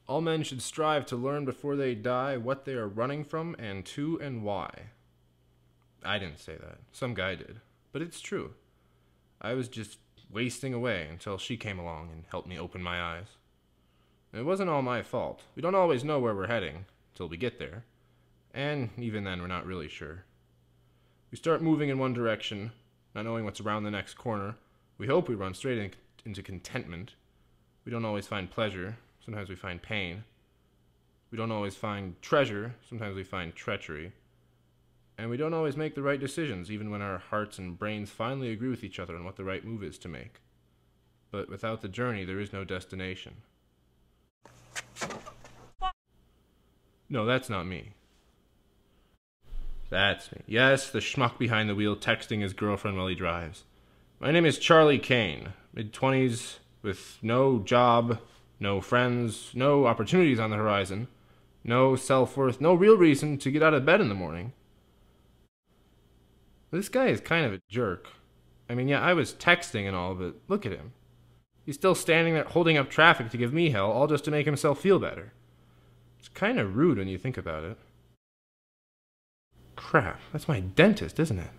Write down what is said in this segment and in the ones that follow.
All men should strive to learn before they die what they are running from and to and why. I didn't say that. Some guy did. But it's true. I was just wasting away until she came along and helped me open my eyes. It wasn't all my fault. We don't always know where we're heading till we get there. And even then, we're not really sure. We start moving in one direction, not knowing what's around the next corner. We hope we run straight into contentment. We don't always find pleasure. Sometimes we find pain. We don't always find treasure. Sometimes we find treachery. And we don't always make the right decisions, even when our hearts and brains finally agree with each other on what the right move is to make. But without the journey, there is no destination. No, that's not me. That's me. Yes, the schmuck behind the wheel texting his girlfriend while he drives. My name is Charlie Kane, mid-20s, with no job, no friends, no opportunities on the horizon, no self-worth, no real reason to get out of bed in the morning. This guy is kind of a jerk. I mean, yeah, I was texting and all, but look at him. He's still standing there holding up traffic to give me hell, all just to make himself feel better. It's kind of rude when you think about it. Crap, that's my dentist, isn't it?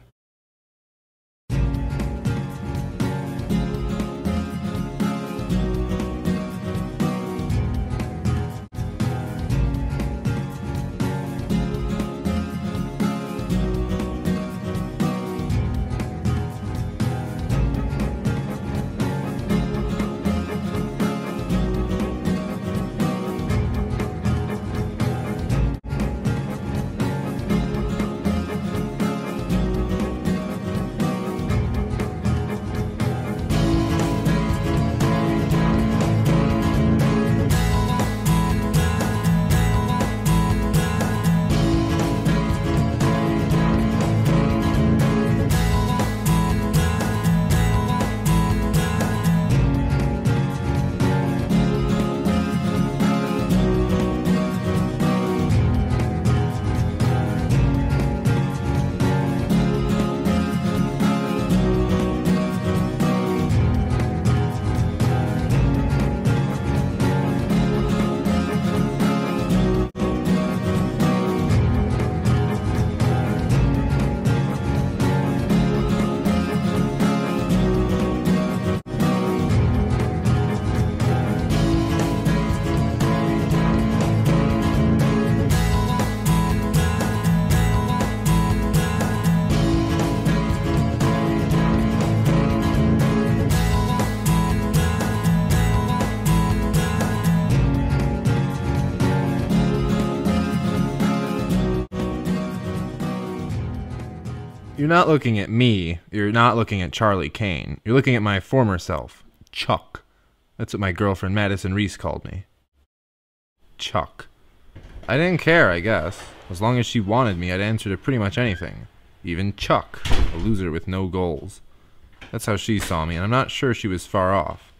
You're not looking at me. You're not looking at Charlie Kane. You're looking at my former self, Chuck. That's what my girlfriend Madison Reese called me. Chuck. I didn't care, I guess. As long as she wanted me, I'd answer to pretty much anything. Even Chuck, a loser with no goals. That's how she saw me, and I'm not sure she was far off.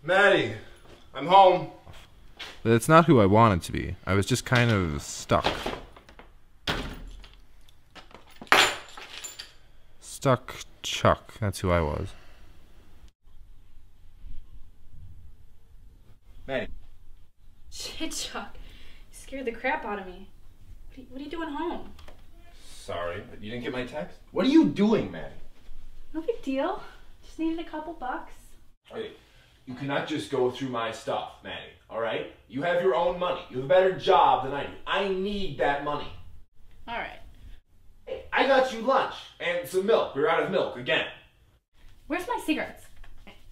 Maddie, I'm home. But it's not who I wanted to be. I was just kind of stuck. Stuck Chuck. That's who I was. Maddie. Shit, Chuck. You scared the crap out of me. What are you doing home? Sorry, but you didn't get my text? What are you doing, Maddie? No big deal. Just needed a couple bucks. Hey, you cannot just go through my stuff, Maddie, alright? You have your own money. You have a better job than I do. I need that money. Alright. Hey, I got you lunch and some milk. We're out of milk again. Where's my cigarettes?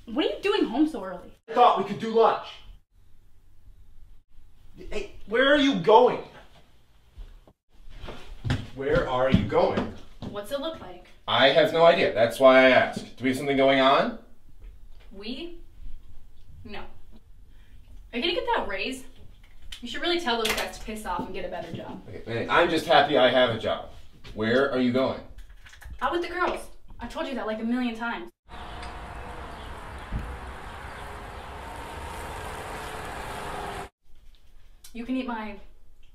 What are you doing home so early? I thought we could do lunch. Hey, where are you going? Where are you going? What's it look like? I have no idea. That's why I asked. Do we have something going on? We? No. Are you gonna get that raise? You should really tell those guys to piss off and get a better job. Okay, I'm just happy I have a job. Where are you going? Out with the girls. I've told you that like a million times. You can eat my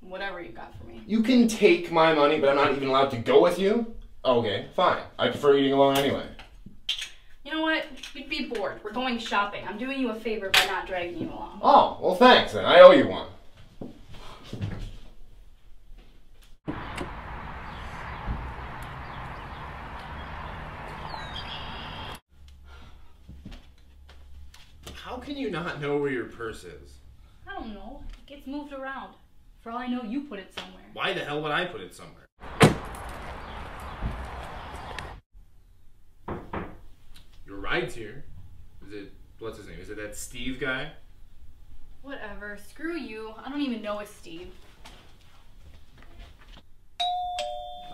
whatever you got for me. You can take my money, but I'm not even allowed to go with you? Okay, fine. I prefer eating alone anyway. You know what? You'd be bored. We're going shopping. I'm doing you a favor by not dragging you along. Oh, well thanks then. I owe you one. How can you not know where your purse is? I don't know. It gets moved around. For all I know, you put it somewhere. Why the hell would I put it somewhere? Your ride's here. Is it, what's his name? Is it that Steve guy? Whatever. Screw you. I don't even know a Steve.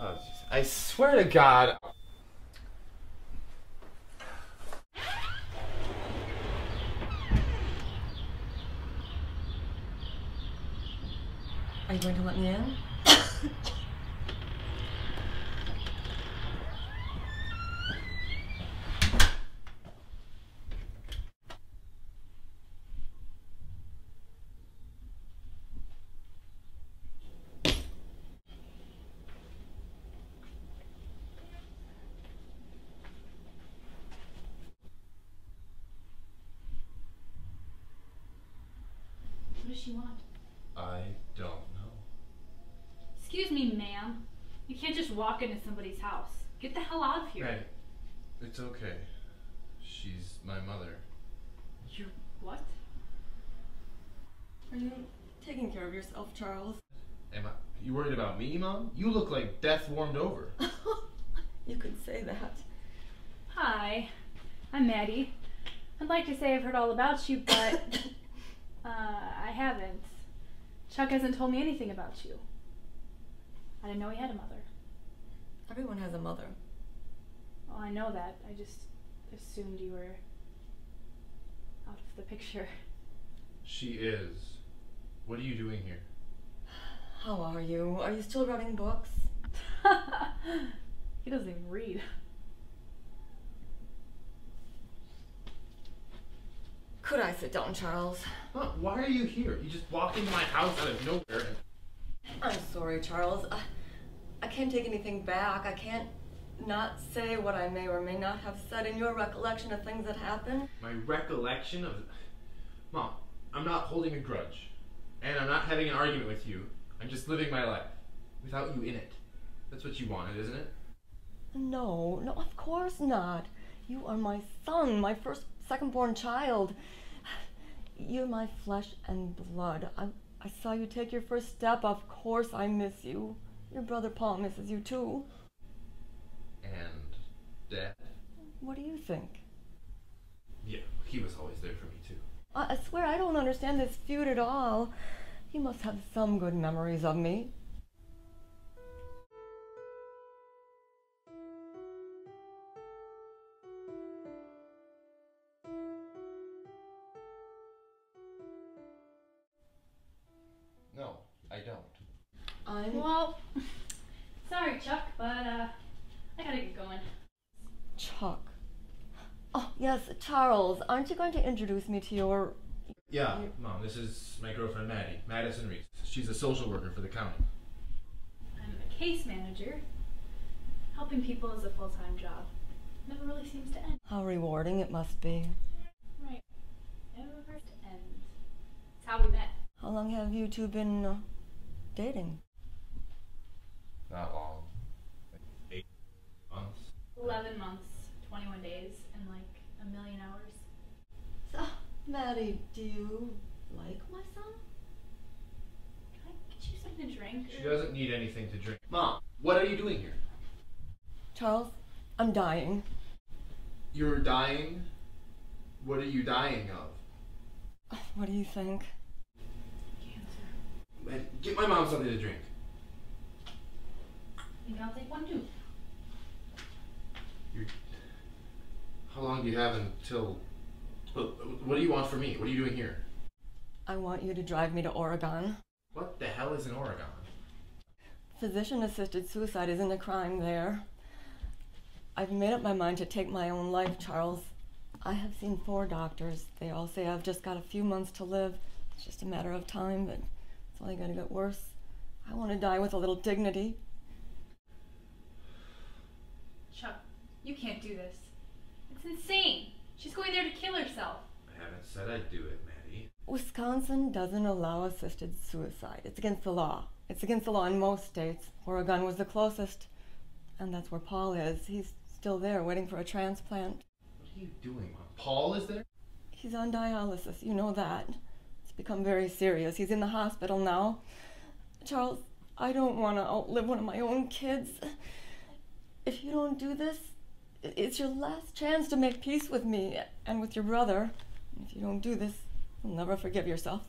Oh, jeez. I swear to God. Are you going to let me in? What does she want? I don't know. Excuse me, ma'am. You can't just walk into somebody's house. Get the hell out of here. Right. It's okay. She's my mother. You what? Are you taking care of yourself, Charles? Am I? You worried about me, Mom? You look like death warmed over. You could say that. Hi, I'm Maddie. I'd like to say I've heard all about you, but I haven't. Chuck hasn't told me anything about you. I didn't know he had a mother. Everyone has a mother. Well, I know that. I just assumed you were out of the picture. She is. What are you doing here? How are you? Are you still writing books? He doesn't even read. Could I sit down, Charles? Huh, why are you here? You just walked into my house out of nowhere and... I'm sorry, Charles. I can't take anything back. I can't not say what I may or may not have said in your recollection of things that happened. My recollection of... Mom, I'm not holding a grudge. And I'm not having an argument with you. I'm just living my life. Without you in it. That's what you wanted, isn't it? No, of course not. You are my son, my second-born child. You're my flesh and blood. I saw you take your first step. Of course I miss you. Your brother Paul misses you too. And Dad? What do you think? Yeah, he was always there for me too. I swear I don't understand this feud at all. You must have some good memories of me. No, I don't. Well, sorry, Chuck, but I gotta get going. Chuck. Oh, yes, Charles. Aren't you going to introduce me to your... Yeah, Mom, this is my girlfriend Maddie, Madison Reese. She's a social worker for the county. I'm a case manager. Helping people is a full-time job. Never really seems to end. How rewarding it must be. Right. Never ends. It's how we met. How long have you two been dating? Not long. Like 8 months. 11 months, 21 days, and like a million hours. So, Maddie, do you like my son? Can I get you something to drink? She doesn't need anything to drink. Mom, what are you doing here? Charles, I'm dying. You're dying? What are you dying of? What do you think? Cancer. Man, get my mom something to drink. Maybe I'll take one too. How long do you have until... What do you want from me? What are you doing here? I want you to drive me to Oregon. What the hell is in Oregon? Physician-assisted suicide isn't a crime there. I've made up my mind to take my own life, Charles. I have seen 4 doctors. They all say I've just got a few months to live. It's just a matter of time, but it's only going to get worse. I want to die with a little dignity. Chuck, you can't do this. It's insane. She's going there to kill herself. I haven't said I'd do it, Maddie. Wisconsin doesn't allow assisted suicide. It's against the law. It's against the law in most states. Oregon was the closest. And that's where Paul is. He's still there waiting for a transplant. What are you doing, Mom? Paul is there? He's on dialysis, you know that. It's become very serious. He's in the hospital now. Charles, I don't want to outlive one of my own kids. If you don't do this, it's your last chance to make peace with me and with your brother. If you don't do this, you'll never forgive yourself.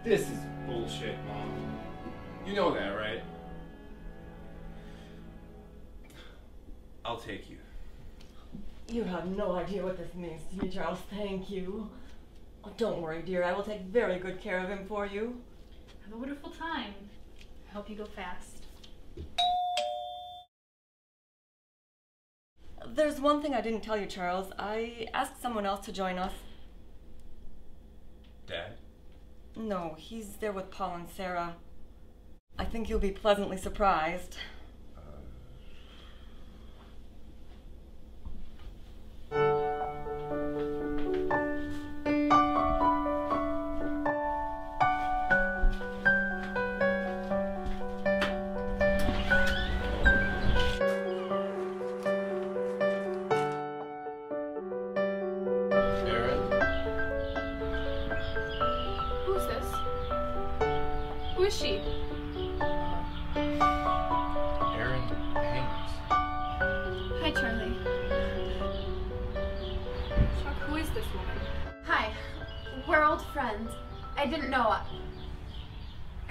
This is bullshit, Mom. You know that, right? I'll take you. You have no idea what this means to me, Charles. Thank you. Oh, don't worry, dear. I will take very good care of him for you. Have a wonderful time. I hope you go fast. There's one thing I didn't tell you, Charles. I asked someone else to join us. Dad? No, he's there with Paul and Sarah. I think you'll be pleasantly surprised. Who is she? Erin Haynes. Hi, Charlie. Chuck, who is this woman? Hi, we're old friends. I didn't know. Are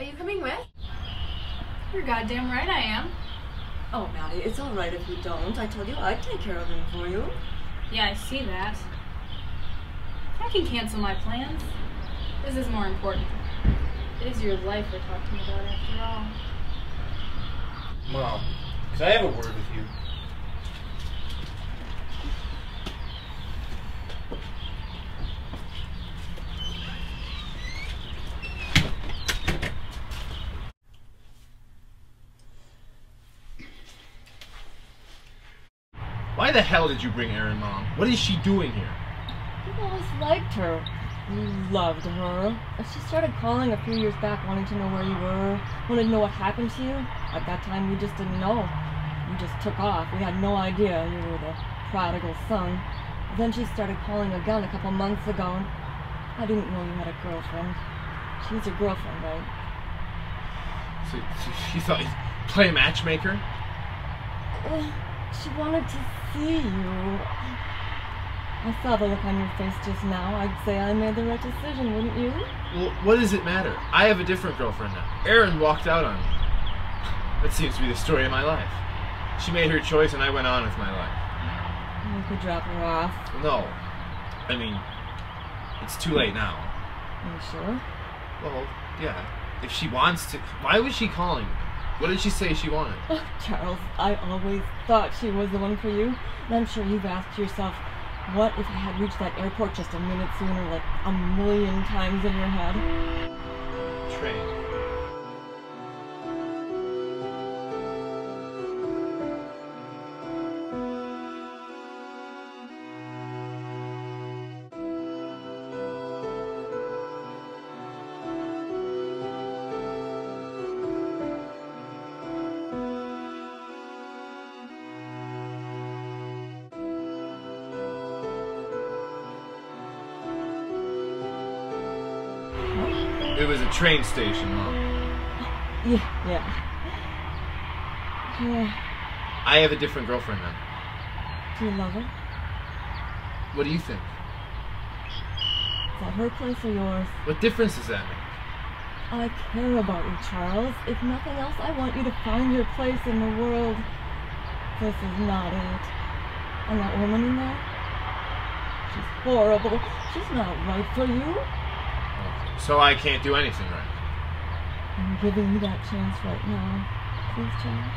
you coming with? You're goddamn right I am. Oh, Maddie, it's all right if you don't. I told you I'd take care of him for you. Yeah, I see that. I can cancel my plans. This is more important. It is your life we're talking about after all. Mom, could I have a word with you? Why the hell did you bring Erin, Mom? What is she doing here? You always liked her. You loved her. She started calling a few years back wanting to know where you were, wanted to know what happened to you. At that time, you just didn't know. You just took off. We had no idea you were the prodigal son. Then she started calling again a couple months ago, and I didn't know you had a girlfriend. She's your girlfriend, right? So she thought you'd play matchmaker? She wanted to see you. I saw the look on your face just now. I'd say I made the right decision, wouldn't you? Well, what does it matter? I have a different girlfriend now. Erin walked out on me. That seems to be the story of my life. She made her choice and I went on with my life. You could drop her off. No. I mean, it's too late now. Are you sure? Well, yeah. If she wants to... Why was she calling me? What did she say she wanted? Oh, Charles, I always thought she was the one for you. And I'm sure you've asked yourself, what if I had reached that airport just a minute sooner, like a million times in your head? Train. It was a train station, Mom. Yeah. I have a different girlfriend now. Do you love her? What do you think? Is that her place or yours? What difference does that make? I care about you, Charles. If nothing else, I want you to find your place in the world. This is not it. And that woman in there? She's horrible. She's not right for you. So I can't do anything right. I'm giving you that chance right now. Please, Charles.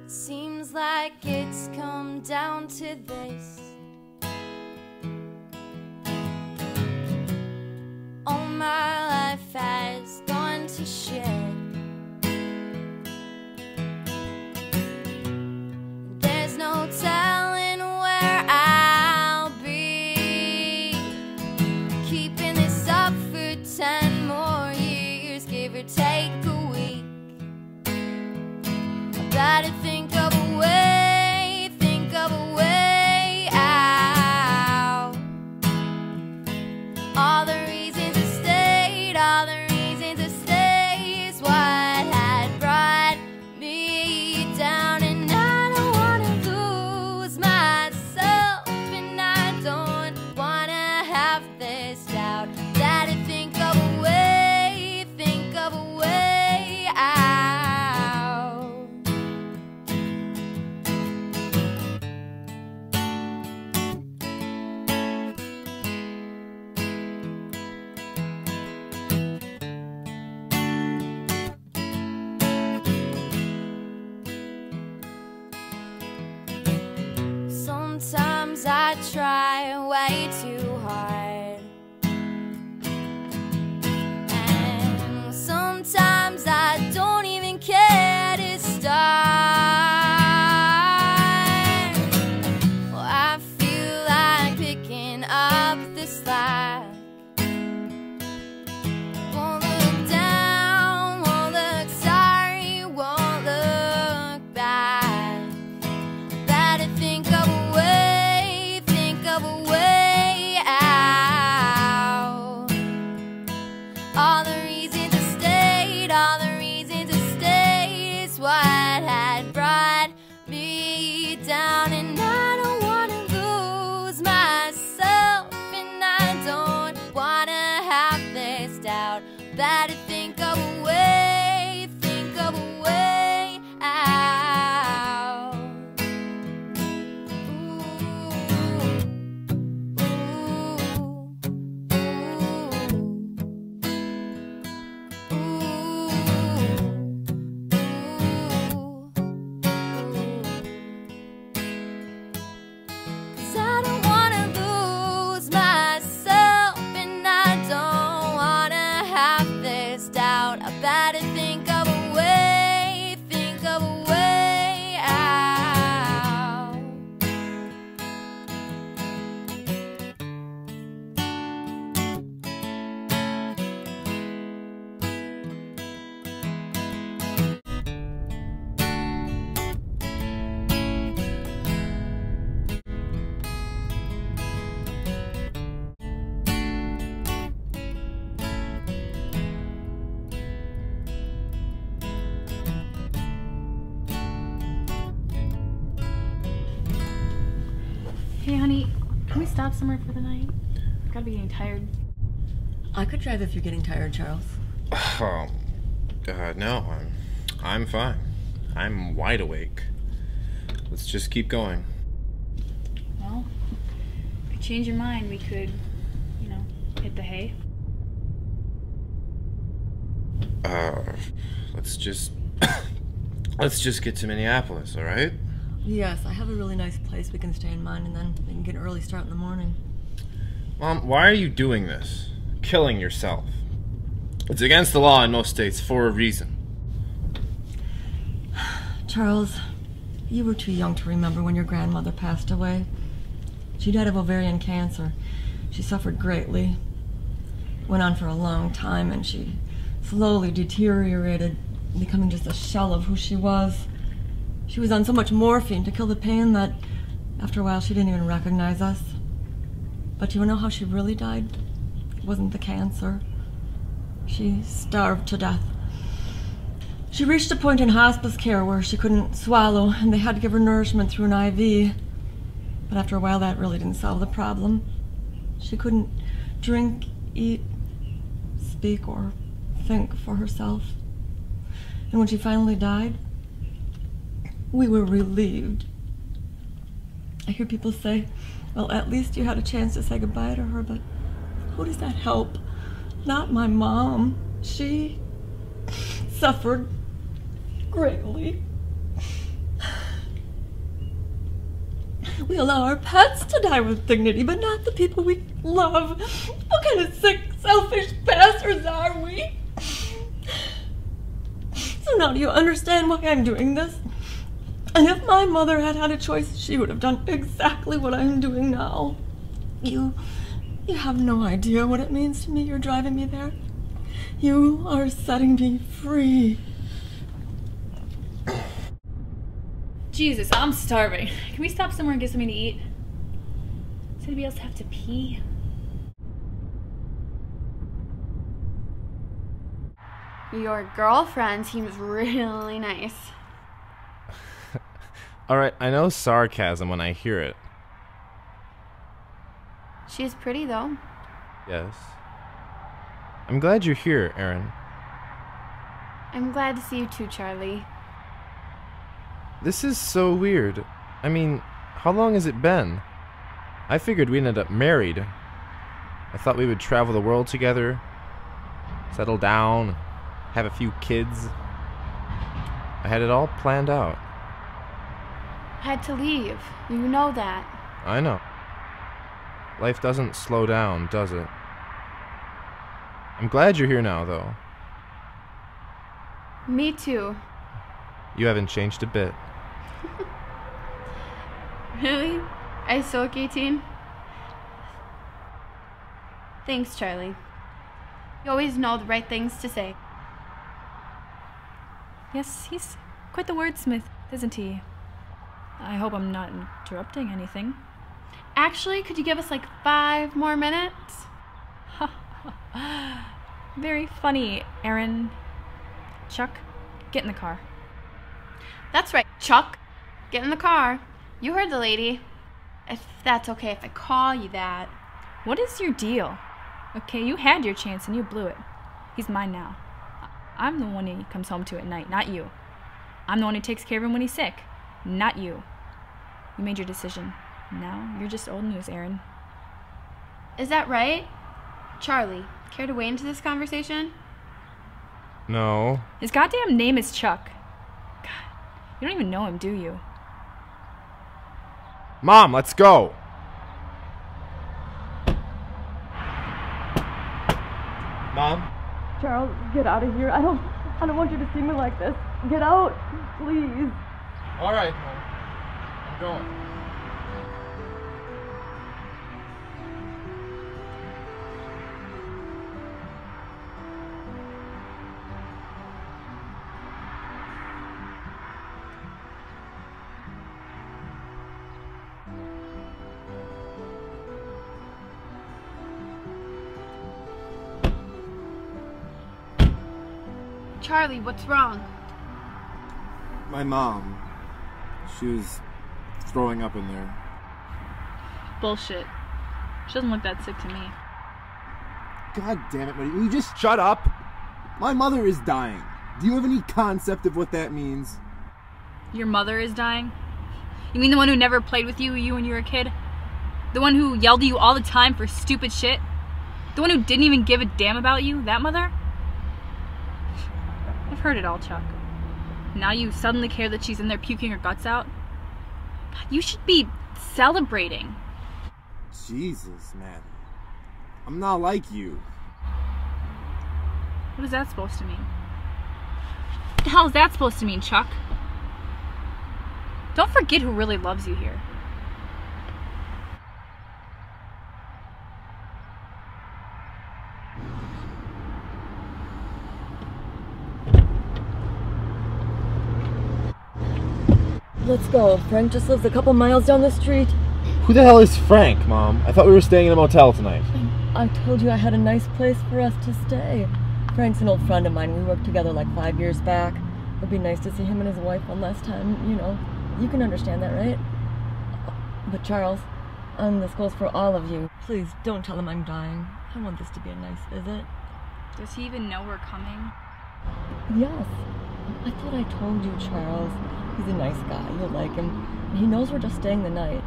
Seems like it's come down to this. All my life has gone to shit. There's no telling where I'll be. Keeping this up for 10 more years, give or take a week. I gotta think of a way out. All the reasons I stayed, all the reasons I stayed is what had brought me down. And I don't wanna lose myself, and I don't wanna have this doubt. Gotta think of a way out. Sometimes I try way too hard, and sometimes I don't even care to start. Well, I feel like picking up the slack. Won't look down, won't look sorry, won't look back. Better think of a way out. All the reasons I stayed, all the reasons I stayed is what had brought me down. And I don't wanna lose myself, and I don't wanna have this doubt. Better think of a way out. Cause I don't wanna lose myself, and I don't wanna have this doubt. I better think of a way out. Hey, honey, can we stop somewhere for the night? I've gotta be getting tired. I could drive if you're getting tired, Charles. Oh, no, I'm fine. I'm wide awake. Let's just keep going. Well, if you change your mind, we could, hit the hay. Let's just get to Minneapolis, all right? Yes, I have a really nice place we can stay in mind, and then we can get an early start in the morning. Mom, why are you doing this? Killing yourself. It's against the law in most states for a reason. Charles, you were too young to remember when your grandmother passed away. She died of ovarian cancer. She suffered greatly. Went on for a long time, and she slowly deteriorated, becoming just a shell of who she was. She was on so much morphine to kill the pain that after a while she didn't even recognize us. But you know how she really died? It wasn't the cancer. She starved to death. She reached a point in hospice care where she couldn't swallow, and they had to give her nourishment through an IV. But after a while, that really didn't solve the problem. She couldn't drink, eat, speak, or think for herself. And when she finally died, we were relieved. I hear people say, well, at least you had a chance to say goodbye to her, but who does that help? Not my mom. She suffered greatly. We allow our pets to die with dignity, but not the people we love. What kind of sick, selfish bastards are we? So now do you understand why I'm doing this? And if my mother had had a choice, she would have done exactly what I'm doing now. You have no idea what it means to me. You're driving me there. You are setting me free. Jesus, I'm starving. Can we stop somewhere and get something to eat? Does anybody else have to pee? Your girlfriend seems really nice. Alright, I know sarcasm when I hear it. She's pretty, though. Yes. I'm glad you're here, Erin. I'm glad to see you too, Charlie. This is so weird. I mean, how long has it been? I figured we'd end up married. I thought we would travel the world together, settle down, have a few kids. I had it all planned out. Had to leave. You know that. I know. Life doesn't slow down, does it? I'm glad you're here now, though. Me too. You haven't changed a bit. Really? I still look 18? Thanks, Charlie. You always know the right things to say. Yes, he's quite the wordsmith, isn't he? I hope I'm not interrupting anything. Actually, could you give us like 5 more minutes? Very funny, Erin. Chuck, get in the car. That's right, Chuck. Get in the car. You heard the lady. If that's okay if I call you that. What is your deal? Okay, you had your chance and you blew it. He's mine now. I'm the one he comes home to at night, not you. I'm the one who takes care of him when he's sick, not you. You made your decision. Now you're just old news, Erin. Is that right? Charlie, care to weigh into this conversation? No. His goddamn name is Chuck. God, you don't even know him, do you? Mom, let's go! Mom? Charles, get out of here. I don't want you to see me like this. Get out, please. Alright, Mom. I'm going. Charlie, what's wrong? My mom. She was throwing up in there. Bullshit. She doesn't look that sick to me. God damn it, buddy. You just... Shut up! My mother is dying. Do you have any concept of what that means? Your mother is dying? You mean the one who never played with you when you were a kid? The one who yelled at you all the time for stupid shit? The one who didn't even give a damn about you? That mother? I've heard it all, Chuck. Now you suddenly care that she's in there puking her guts out? God, you should be celebrating. Jesus, man. I'm not like you. What is that supposed to mean? What the hell is that supposed to mean, Chuck? Don't forget who really loves you here. Let's go. Frank just lives a couple miles down the street. Who the hell is Frank, Mom? I thought we were staying in a motel tonight. I told you I had a nice place for us to stay. Frank's an old friend of mine. We worked together like 5 years back. It'd be nice to see him and his wife one last time, you know. You can understand that, right? But Charles, this goes for all of you. Please, don't tell him I'm dying. I want this to be a nice visit. Does he even know we're coming? Yes. I thought I told you, Charles. He's a nice guy. You'll like him. And he knows we're just staying the night.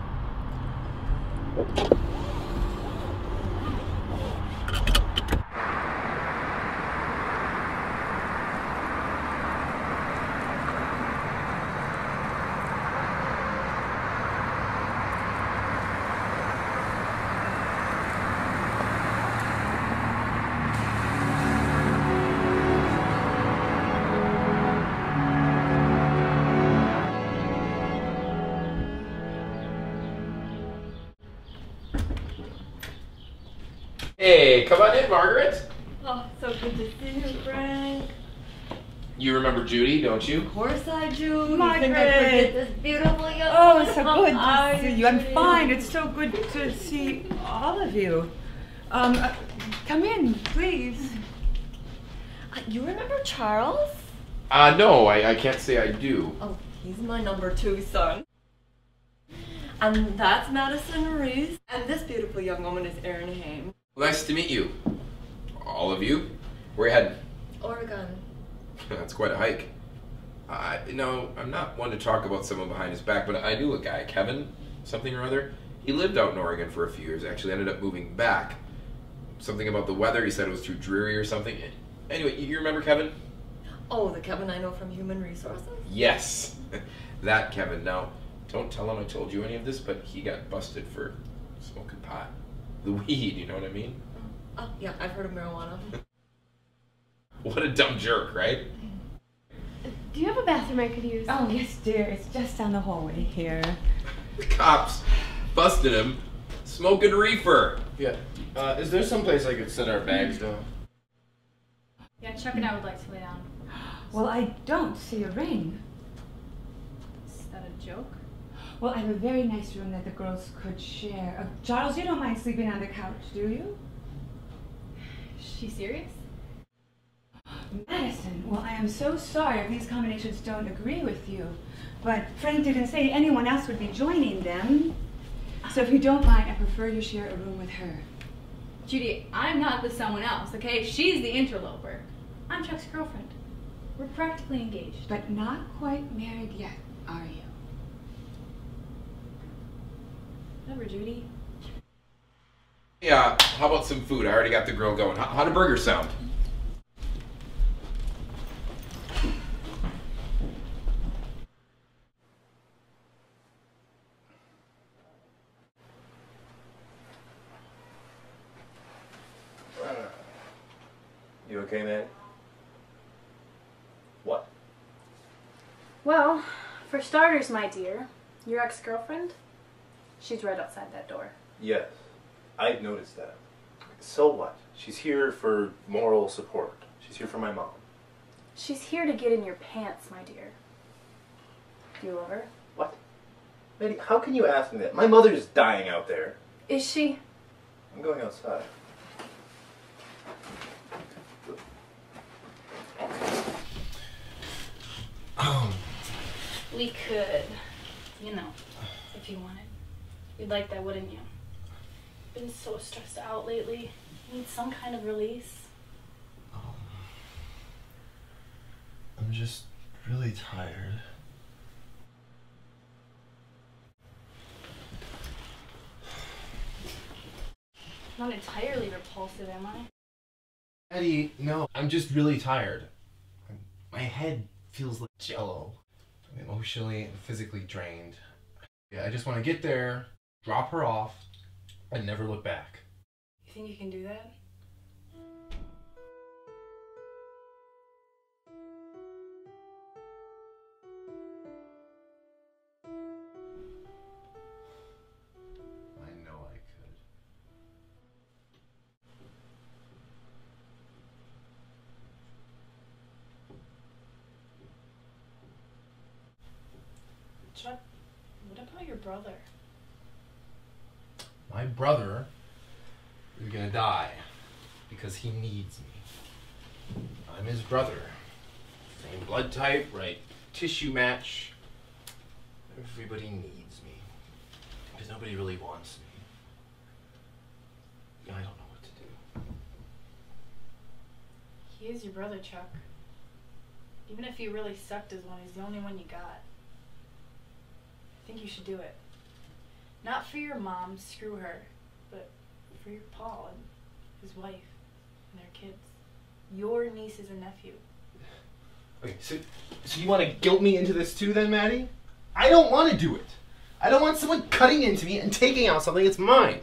Hey, come on in, Margaret. Oh, so good to see you, Frank. You remember Judy, don't you? Of course I do. Margaret. You think I forget this beautiful young Oh, woman? it's so good Hi, to see you. I'm Judy. fine. It's so good to see all of you. Come in, please. You remember Charles? No, I can't say I do. Oh, he's my number 2 son. And that's Madison Reese. And this beautiful young woman is Erin Haim. Well, nice to meet you. All of you. Where you heading? Oregon. That's quite a hike. No, I'm not one to talk about someone behind his back, but I knew a guy, Kevin, something or other. He lived out in Oregon for a few years, actually ended up moving back. Something about the weather, he said it was too dreary or something. Anyway, you remember Kevin? Oh, the Kevin I know from Human Resources? Yes, that Kevin. Now, don't tell him I told you any of this, but he got busted for smoking pot. The weed, you know what I mean? Oh, yeah, I've heard of marijuana. What a dumb jerk, right? Do you have a bathroom I could use? Oh, yes, dear. It's just down the hallway here. The cops busted him smoking reefer. Yeah. Is there someplace I could set our bags down? Yeah, Chuck and I would like to lay down. Well, I don't see a ring. Is that a joke? Well, I have a very nice room that the girls could share. Charles, you don't mind sleeping on the couch, do you? Is she serious? Madison, well, I am so sorry if these combinations don't agree with you. But Frank didn't say anyone else would be joining them. So if you don't mind, I prefer you share a room with her. Judy, I'm not the someone else, okay? She's the interloper. I'm Chuck's girlfriend. We're practically engaged. But not quite married yet, are you? Whatever, Judy. Yeah, how about some food? I already got the grill going. How'd a burger sound? You okay, man? What? Well, for starters, my dear, your ex-girlfriend, she's right outside that door. Yes, I've noticed that. So what? She's here for moral support. She's here for my mom. She's here to get in your pants, my dear. Do you love her? What? Maddie, how can you ask me that? My mother's dying out there. Is she? I'm going outside. We could, you know, if you wanted. You'd like that, wouldn't you? Been so stressed out lately. Need some kind of release. I'm just really tired. Not entirely repulsive, am I? Eddie, no, I'm just really tired. My head feels like jello. I'm emotionally and physically drained. Yeah, I just want to get there, drop her off, and never look back. You think you can do that? I know I could. Chuck, what about your brother? My brother is gonna die because he needs me. I'm his brother. Same blood type, right tissue match. Everybody needs me. Because nobody really wants me. I don't know what to do. He is your brother, Chuck. Even if he really sucked as one, he's the only one you got. I think you should do it. Not for your mom, screw her, but for your Paul and his wife and their kids. Your nieces and nephew. Okay, so you want to guilt me into this too then, Maddie? I don't want to do it. I don't want someone cutting into me and taking out something that's mine.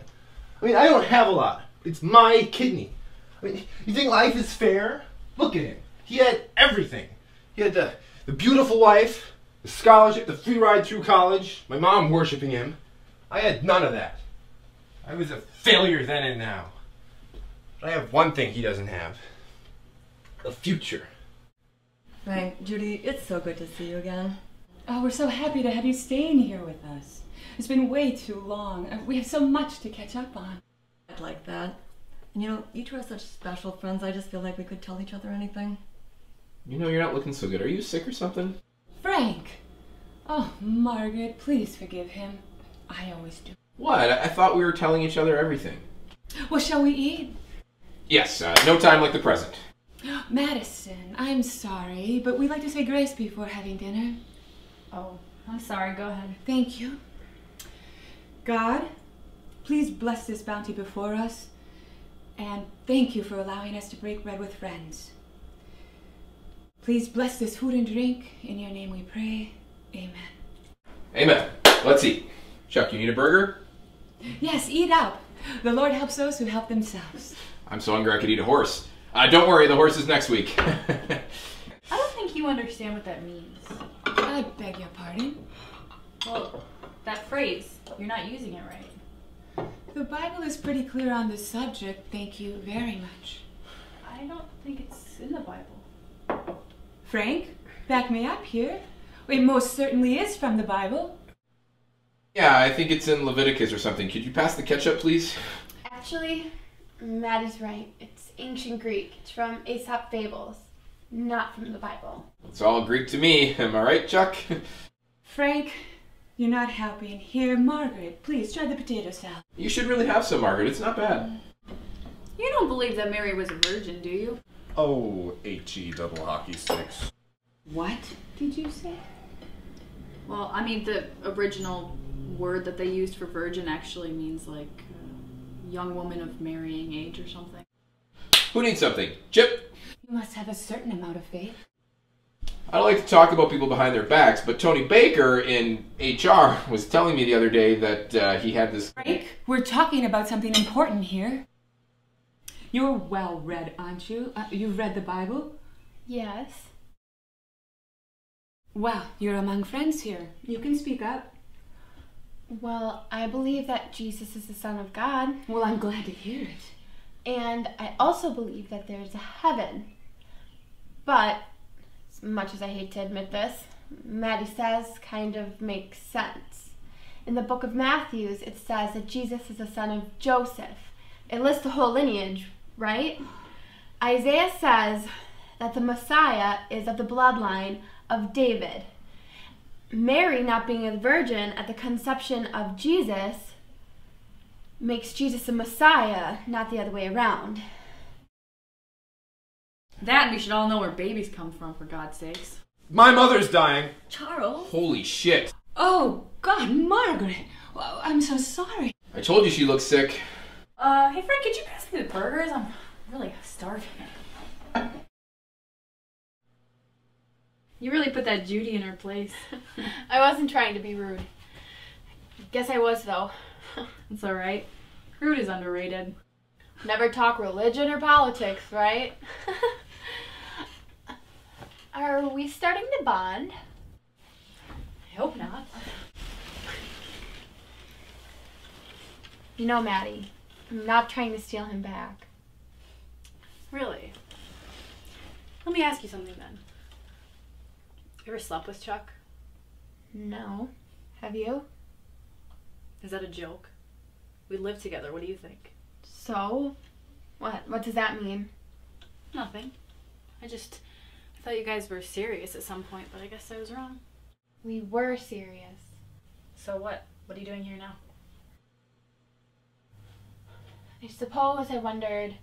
I mean, I don't have a lot. It's my kidney. I mean, you think life is fair? Look at him. He had everything. He had the beautiful wife, the scholarship, the free ride through college, my mom worshiping him. I had none of that. I was a failure then and now. But I have one thing he doesn't have. A future. Frank, Judy, it's so good to see you again. Oh, we're so happy to have you staying here with us. It's been way too long. We have so much to catch up on. I'd like that. And you know, you two are such special friends, I just feel like we could tell each other anything. You know, you're not looking so good. Are you sick or something? Frank! Oh, Margaret, please forgive him. I always do. What? I thought we were telling each other everything. Well, shall we eat? Yes, no time like the present. Madison, I'm sorry, but we like to say grace before having dinner. Oh, I'm sorry. Go ahead. Thank you. God, please bless this bounty before us, and thank you for allowing us to break bread with friends. Please bless this food and drink. In your name we pray. Amen. Amen. Let's eat. Chuck, you need a burger? Yes, eat up. The Lord helps those who help themselves. I'm so hungry I could eat a horse. Don't worry, the horse is next week. I don't think you understand what that means. I beg your pardon? Well, that phrase, you're not using it right. The Bible is pretty clear on this subject, thank you very much. I don't think it's in the Bible. Frank, back me up here. It most certainly is from the Bible. Yeah, I think it's in Leviticus or something. Could you pass the ketchup, please? Actually, Maddie's right. It's ancient Greek. It's from Aesop Fables, not from the Bible. It's all Greek to me. Am I right, Chuck? Frank, you're not helping. Here, Margaret, please try the potato salad. You should really have some, Margaret. It's not bad. You don't believe that Mary was a virgin, do you? Oh, HE double hockey sticks. What did you say? Well, I mean, the original word that they used for virgin actually means like young woman of marrying age or something. Who needs something? Chip? You must have a certain amount of faith. I don't like to talk about people behind their backs, but Tony Baker in HR was telling me the other day that he had this... Frank, we're talking about something important here. You're well read, aren't you? You've read the Bible? Yes. Well, you're among friends here. You can speak up. Well, I believe that Jesus is the Son of God. Well, I'm glad to hear it. And I also believe that there's a heaven. But, as much as I hate to admit this, Maddie says kind of makes sense. In the book of Matthew, it says that Jesus is the son of Joseph. It lists the whole lineage, right? Isaiah says that the Messiah is of the bloodline of David. Mary, not being a virgin at the conception of Jesus, makes Jesus a Messiah, not the other way around. That, and we should all know where babies come from, for God's sakes. My mother's dying. Charles? Holy shit. Oh, God, Margaret. Well, I'm so sorry. I told you she looked sick. Hey Frank, could you pass me the burgers? I'm really starving. You really put that Judy in her place. I wasn't trying to be rude. Guess I was, though. It's alright. Rude is underrated. Never talk religion or politics, right? Are we starting to bond? I hope not. You know, Maddie, I'm not trying to steal him back. Really? Let me ask you something then. You ever slept with Chuck? No. Have you? Is that a joke? We live together. What do you think? So? What does that mean? Nothing. I thought you guys were serious at some point, but I guess I was wrong. We were serious. So what? What are you doing here now? I suppose I wondered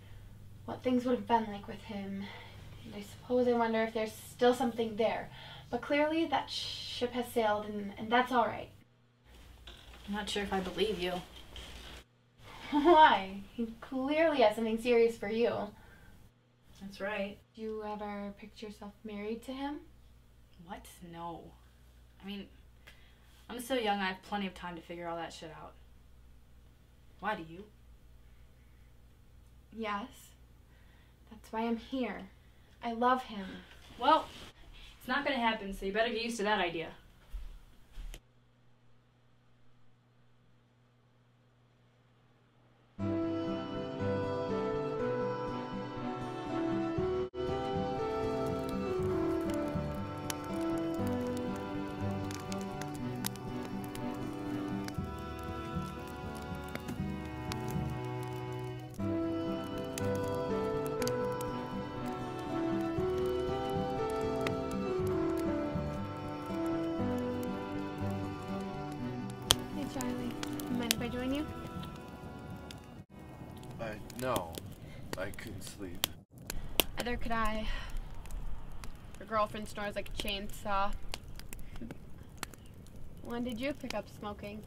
what things would have been like with him And I suppose I wonder if there's still something there. But clearly that ship has sailed, and that's all right. I'm not sure if I believe you. Why? He clearly has something serious for you. That's right. Do you ever picture yourself married to him? What? No. I mean, I'm so young, I have plenty of time to figure all that shit out. Why do you? Yes. That's why I'm here. I love him. Well, it's not gonna happen, so you better get used to that idea. Hey, Charlie. Mind if I join you? No. I couldn't sleep. Either could I. Your girlfriend snores like a chainsaw. When did you pick up smoking?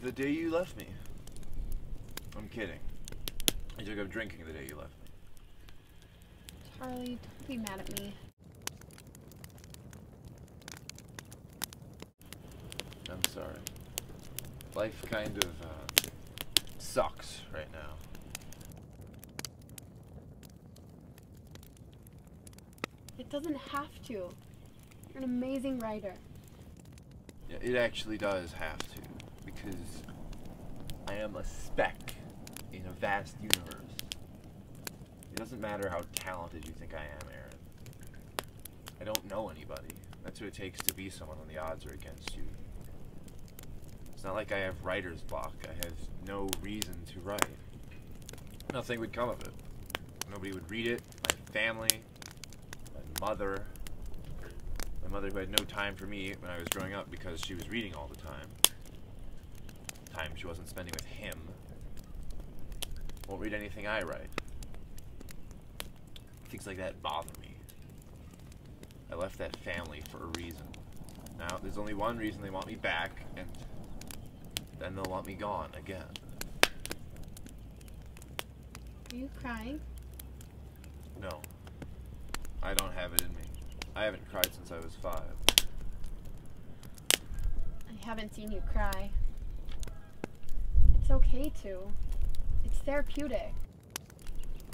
The day you left me. I'm kidding. I took up drinking the day you left me. Charlie, don't be mad at me. I'm sorry. Life kind of sucks right now. It doesn't have to. You're an amazing writer. Yeah, it actually does have to, because I am a speck in a vast universe. It doesn't matter how talented you think I am, Aaron. I don't know anybody. That's what it takes to be someone when the odds are against you. It's not like I have writer's block. I have no reason to write. Nothing would come of it. Nobody would read it. My family, my mother who had no time for me when I was growing up because she was reading all the time. Time she wasn't spending with him. Won't read anything I write. Things like that bother me. I left that family for a reason. Now, there's only one reason they want me back, and then they'll want me gone again. Are you crying? No. I don't have it in me. I haven't cried since I was 5. I haven't seen you cry. It's okay to. It's therapeutic.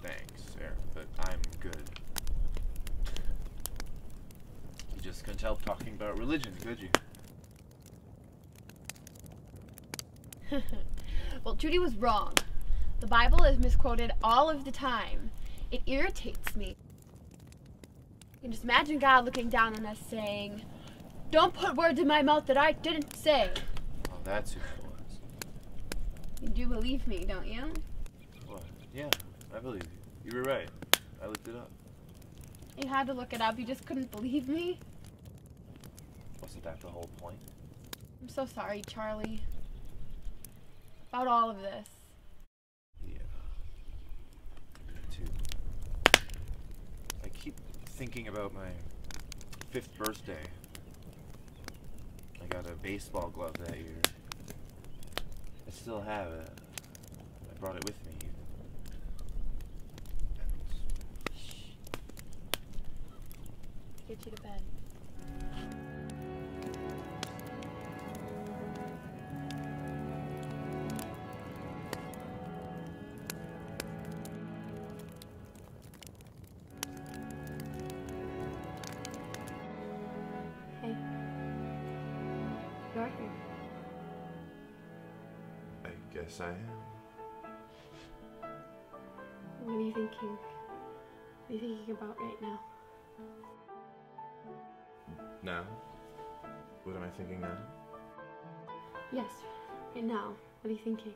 Thanks, Aaron, but I'm good. You just couldn't help talking about religion, could you? Well, Judy was wrong. The Bible is misquoted all of the time. It irritates me. You can just imagine God looking down on us saying, "Don't put words in my mouth that I didn't say." Oh, that's who it was. You do believe me, don't you? What? Yeah, I believe you. You were right. I looked it up. You had to look it up. You just couldn't believe me. Wasn't that the whole point? I'm so sorry, Charlie. About all of this. Yeah. Me too. I keep thinking about my 5th birthday. I got a baseball glove that year. I still have it. I brought it with me. Get you to bed. Hey. You're here. I guess I am. What are you thinking? What are you thinking about right now? Now? What am I thinking now? Yes, right now. What are you thinking?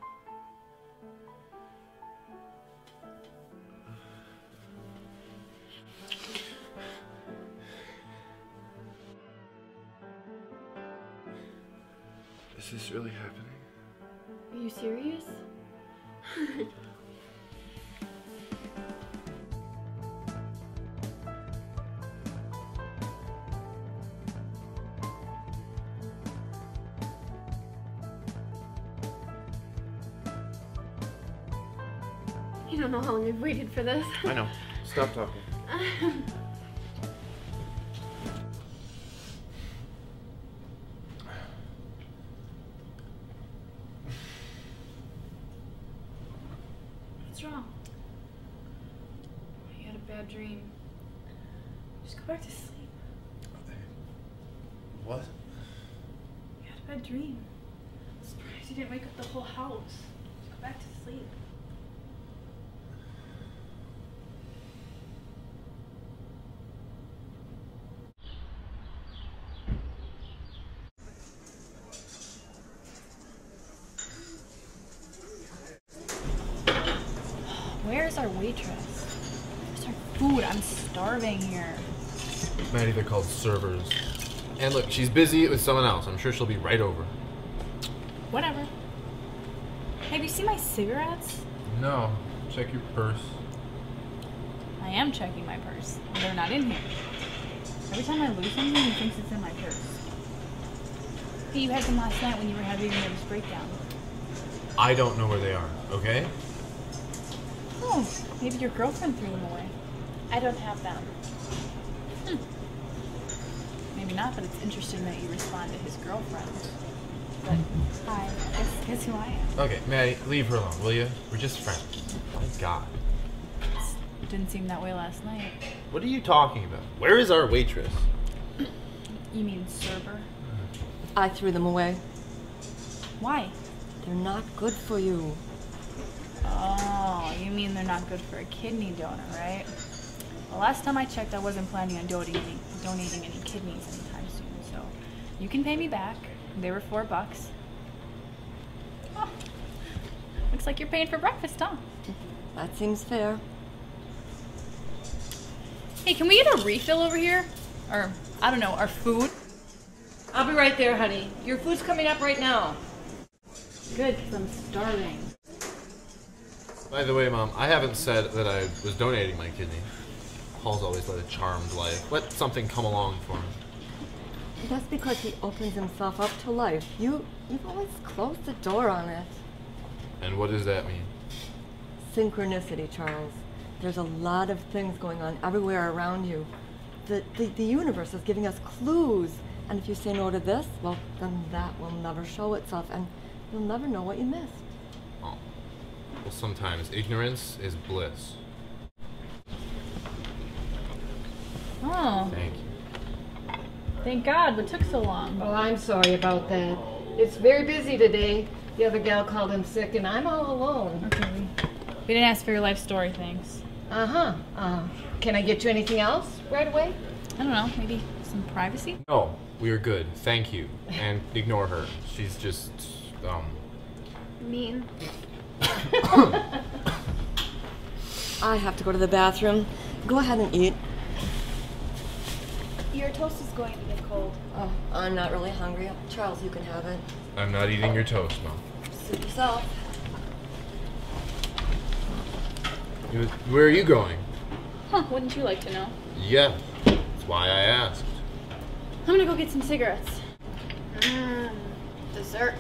Is this really happening? Are you serious? You don't know how long I've waited for this. I know. Stop talking. What's wrong? You had a bad dream. Just go back to sleep. What? You had a bad dream. I'm surprised you didn't wake up the whole house. Just go back to sleep. Where's our waitress? Where's our food? I'm starving here. Maddie, they're called servers. And look, she's busy with someone else. I'm sure she'll be right over. Whatever. Have you seen my cigarettes? No. Check your purse. I am checking my purse. They're not in here. Every time I lose something, he thinks it's in my purse. Hey, you had them last night when you were having your nervous breakdown. I don't know where they are, okay? Oh, maybe your girlfriend threw them away. I don't have them. Maybe not, but it's interesting that you respond to his girlfriend. But, hi, guess who I am? Okay, Maddie, leave her alone, will you? We're just friends. My God. It didn't seem that way last night. What are you talking about? Where is our waitress? You mean server? I threw them away. Why? They're not good for you. Oh, you mean they're not good for a kidney donor, right? The last time I checked, I wasn't planning on donating any kidneys anytime soon, so you can pay me back. They were $4. Oh, looks like you're paying for breakfast, huh? That seems fair. Hey, can we get a refill over here? Or, I don't know, our food? I'll be right there, honey. Your food's coming up right now. Good, because I'm starving. By the way, Mom, I haven't said that I was donating my kidney. Paul's always led a charmed life. Let something come along for him. That's because he opens himself up to life. You've always closed the door on it. And what does that mean? Synchronicity, Charles. There's a lot of things going on everywhere around you. The universe is giving us clues. And if you say no to this, well, then that will never show itself, and you'll never know what you missed. Oh. Well, sometimes ignorance is bliss. Oh. Thank you. Thank God, what took so long? Oh, I'm sorry about that. It's very busy today. The other gal called in sick, and I'm all alone. Okay, we didn't ask for your life story, thanks. Can I get you anything else right away? I don't know, maybe some privacy? No, we are good. Thank you. And ignore her. She's just, Mean. I have to go to the bathroom. Go ahead and eat. Your toast is going to get cold. Oh, I'm not really hungry. Charles, you can have it. I'm not eating your toast, Mom. Suit yourself. Where are you going? Huh, wouldn't you like to know? Yeah, that's why I asked. I'm gonna go get some cigarettes. Dessert.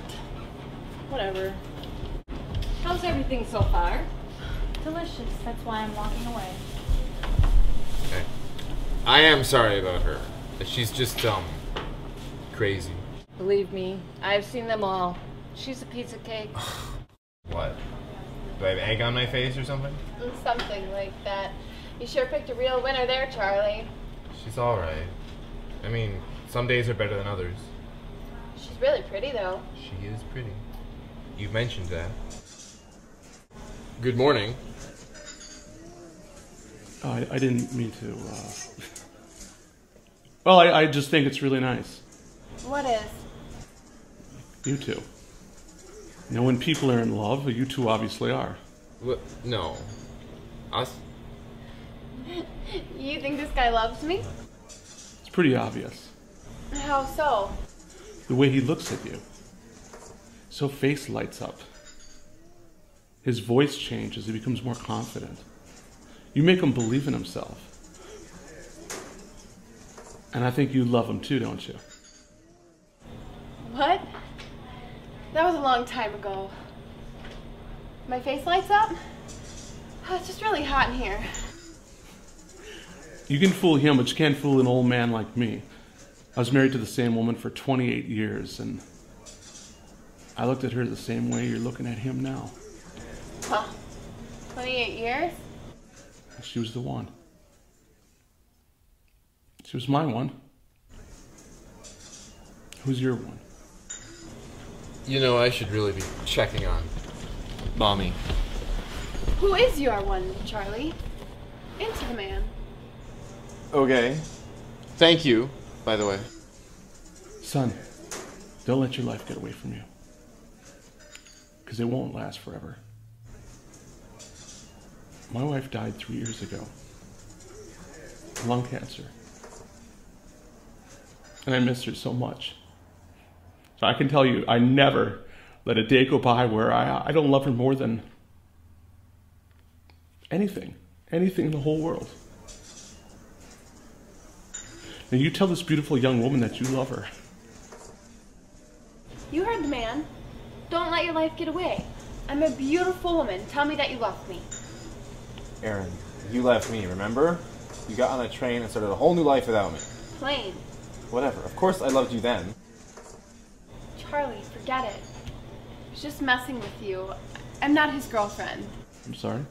Whatever. How's everything so far? Delicious, that's why I'm walking away. Okay. I am sorry about her. She's just, crazy. Believe me, I've seen them all. She's a piece of cake. What? Do I have egg on my face or something? Something like that. You sure picked a real winner there, Charlie. She's alright. I mean, some days are better than others. She's really pretty, though. She is pretty. You mentioned that. Good morning. I didn't mean to, Well, I just think it's really nice. What is? You two. You know, when people are in love, you two obviously are. What? No. Us? You think this guy loves me? It's pretty obvious. How so? The way he looks at you. So face lights up. His voice changes, he becomes more confident. You make him believe in himself. And I think you love him too, don't you? What? That was a long time ago. My face lights up? Oh, it's just really hot in here. You can fool him, but you can't fool an old man like me. I was married to the same woman for 28 years, and I looked at her the same way you're looking at him now. Huh. 28 years? She was the one. She was my one. Who's your one? You know, I should really be checking on Mommy. Who is your one, Charlie? Answer the man. Okay. Thank you, by the way. Son, don't let your life get away from you. Because it won't last forever. My wife died 3 years ago. Lung cancer. And I miss her so much. So I can tell you, I never let a day go by where I don't love her more than anything in the whole world. Now you tell this beautiful young woman that you love her. You heard the man. Don't let your life get away. I'm a beautiful woman. Tell me that you love me. Erin, you left me, remember? You got on a train and started a whole new life without me. Plain. Whatever. Of course I loved you then. Charlie, forget it. I was just messing with you. I'm not his girlfriend. I'm sorry?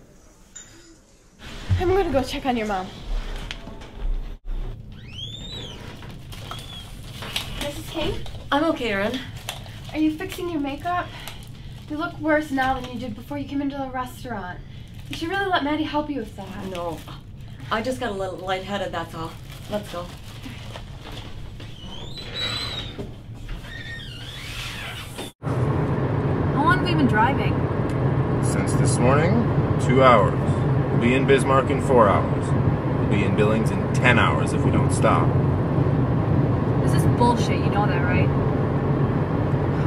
I'm gonna go check on your mom. Mrs. King? I'm okay, Erin. Are you fixing your makeup? You look worse now than you did before you came into the restaurant. You should really let Maddie help you with that. No. I just got a little lightheaded, that's all. Let's go. How long have we been driving? Since this morning, 2 hours. We'll be in Bismarck in 4 hours. We'll be in Billings in 10 hours if we don't stop. This is bullshit, you know that, right?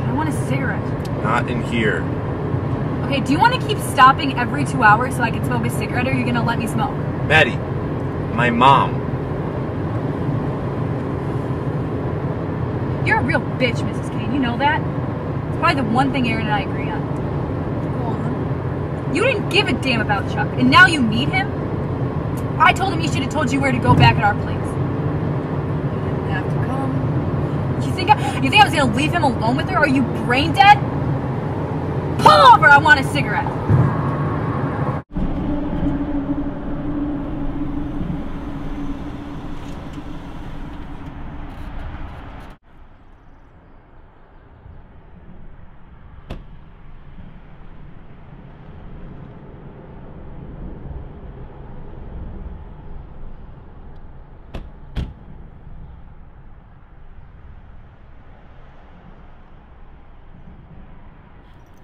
I want a cigarette. Not in here. Okay, do you want to keep stopping every 2 hours so I can smoke a cigarette, or are you gonna let me smoke? Maddie, my mom. You're a real bitch, Mrs. Kane, you know that? It's probably the one thing Erin and I agree on. Go on. You didn't give a damn about Chuck, and now you need him? I told him he should have told you where to go back at our place. You didn't have to come. You think I was gonna leave him alone with her? Are you brain dead? Pull over! I want a cigarette.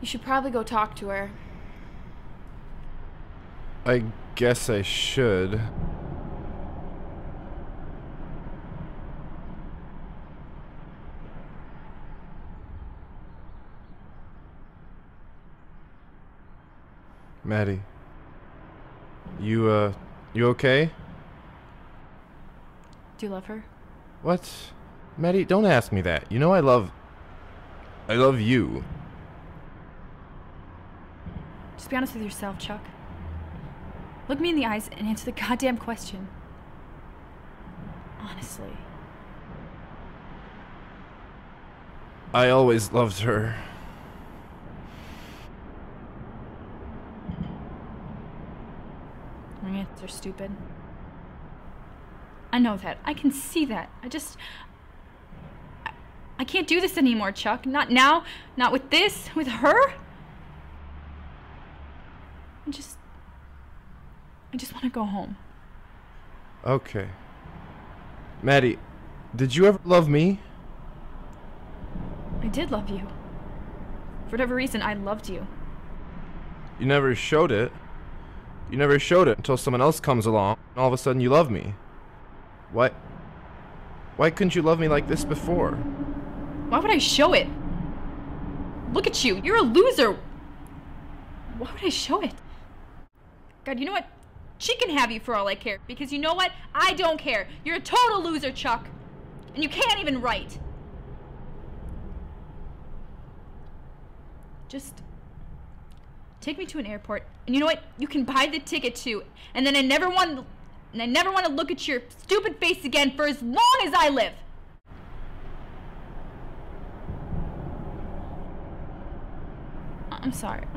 You should probably go talk to her. I guess I should. Maddie. You okay? Do you love her? What? Maddie, don't ask me that. You know I love you. Just be honest with yourself, Chuck. Look me in the eyes and answer the goddamn question. Honestly. I always loved her. My answers are stupid. I know that. I can see that. I can't do this anymore, Chuck. Not now. Not with this. With her. I just want to go home. Okay. Maddie, did you ever love me? I did love you. For whatever reason, I loved you. You never showed it. You never showed it until someone else comes along, and all of a sudden you love me. Why couldn't you love me like this before? Why would I show it? Look at you. You're a loser. Why would I show it? God, you know what? She can have you for all I care. Because you know what? I don't care. You're a total loser, Chuck. And you can't even write. Just Take me to an airport, and you know what? You can buy the ticket too. And then I never want to look at your stupid face again for as long as I live. I'm sorry.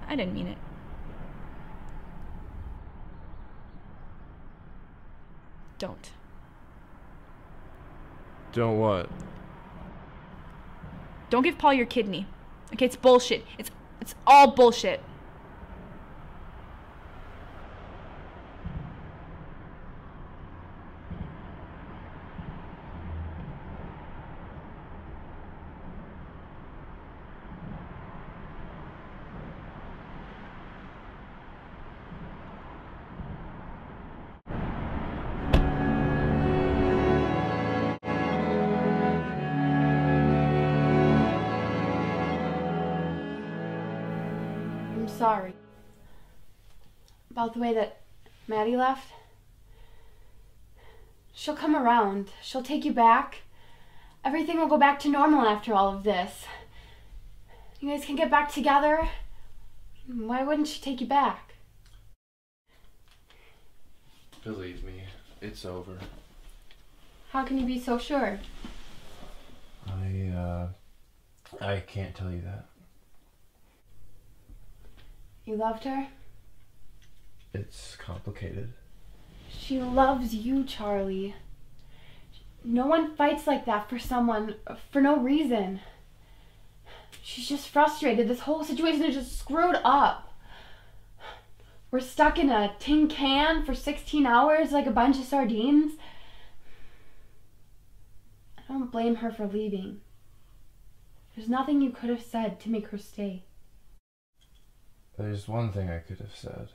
I didn't mean it. Don't. Don't what? Don't give Paul your kidney. Okay, it's bullshit. It's all bullshit. I'm sorry about the way that Maddie left. She'll come around. She'll take you back. Everything will go back to normal after all of this. You guys can get back together. Why wouldn't she take you back? Believe me, it's over. How can you be so sure? I can't tell you that. You loved her? It's complicated. She loves you, Charlie. No one fights like that for someone for no reason. She's just frustrated. This whole situation is just screwed up. We're stuck in a tin can for 16 hours like a bunch of sardines. I don't blame her for leaving. There's nothing you could have said to make her stay. There's one thing I could have said.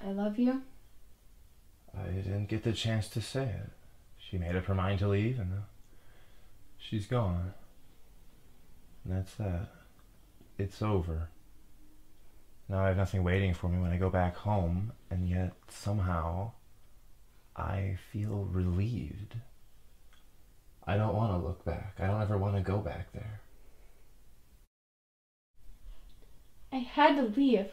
I love you. I didn't get the chance to say it. She made up her mind to leave, and she's gone. And that's that. It's over. Now I have nothing waiting for me when I go back home, and yet somehow I feel relieved. I don't want to look back. I don't ever want to go back there. I had to leave.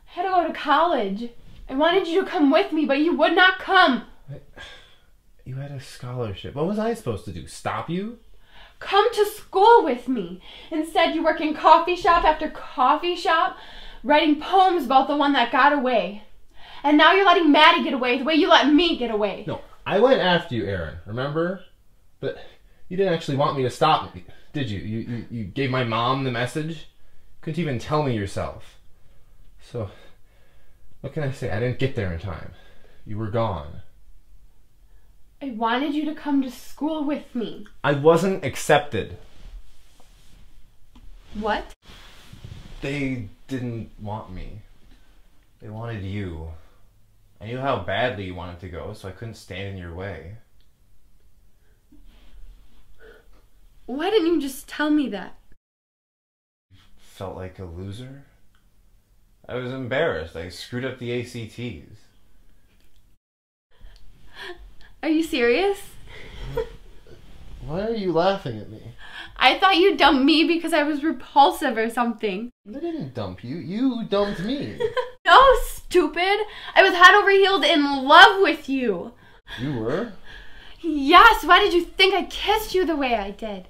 I had to go to college. I wanted you to come with me, but you would not come. You had a scholarship. What was I supposed to do? Stop you? Come to school with me. Instead, you work in coffee shop after coffee shop, writing poems about the one that got away. And now you're letting Maddie get away the way you let me get away. No, I went after you, Erin. Remember? But you didn't actually want me to stop me, did you? You gave my mom the message? Couldn't even tell me yourself. So, what can I say? I didn't get there in time. You were gone. I wanted you to come to school with me. I wasn't accepted. What? They didn't want me. They wanted you. I knew how badly you wanted to go, so I couldn't stand in your way. Why didn't you just tell me that? Felt like a loser? I was embarrassed. I screwed up the ACTs. Are you serious? Why are you laughing at me? I thought you dumped me because I was repulsive or something. I didn't dump you. You dumped me. No, stupid. I was head over heels in love with you. You were? Yes, why did you think I kissed you the way I did?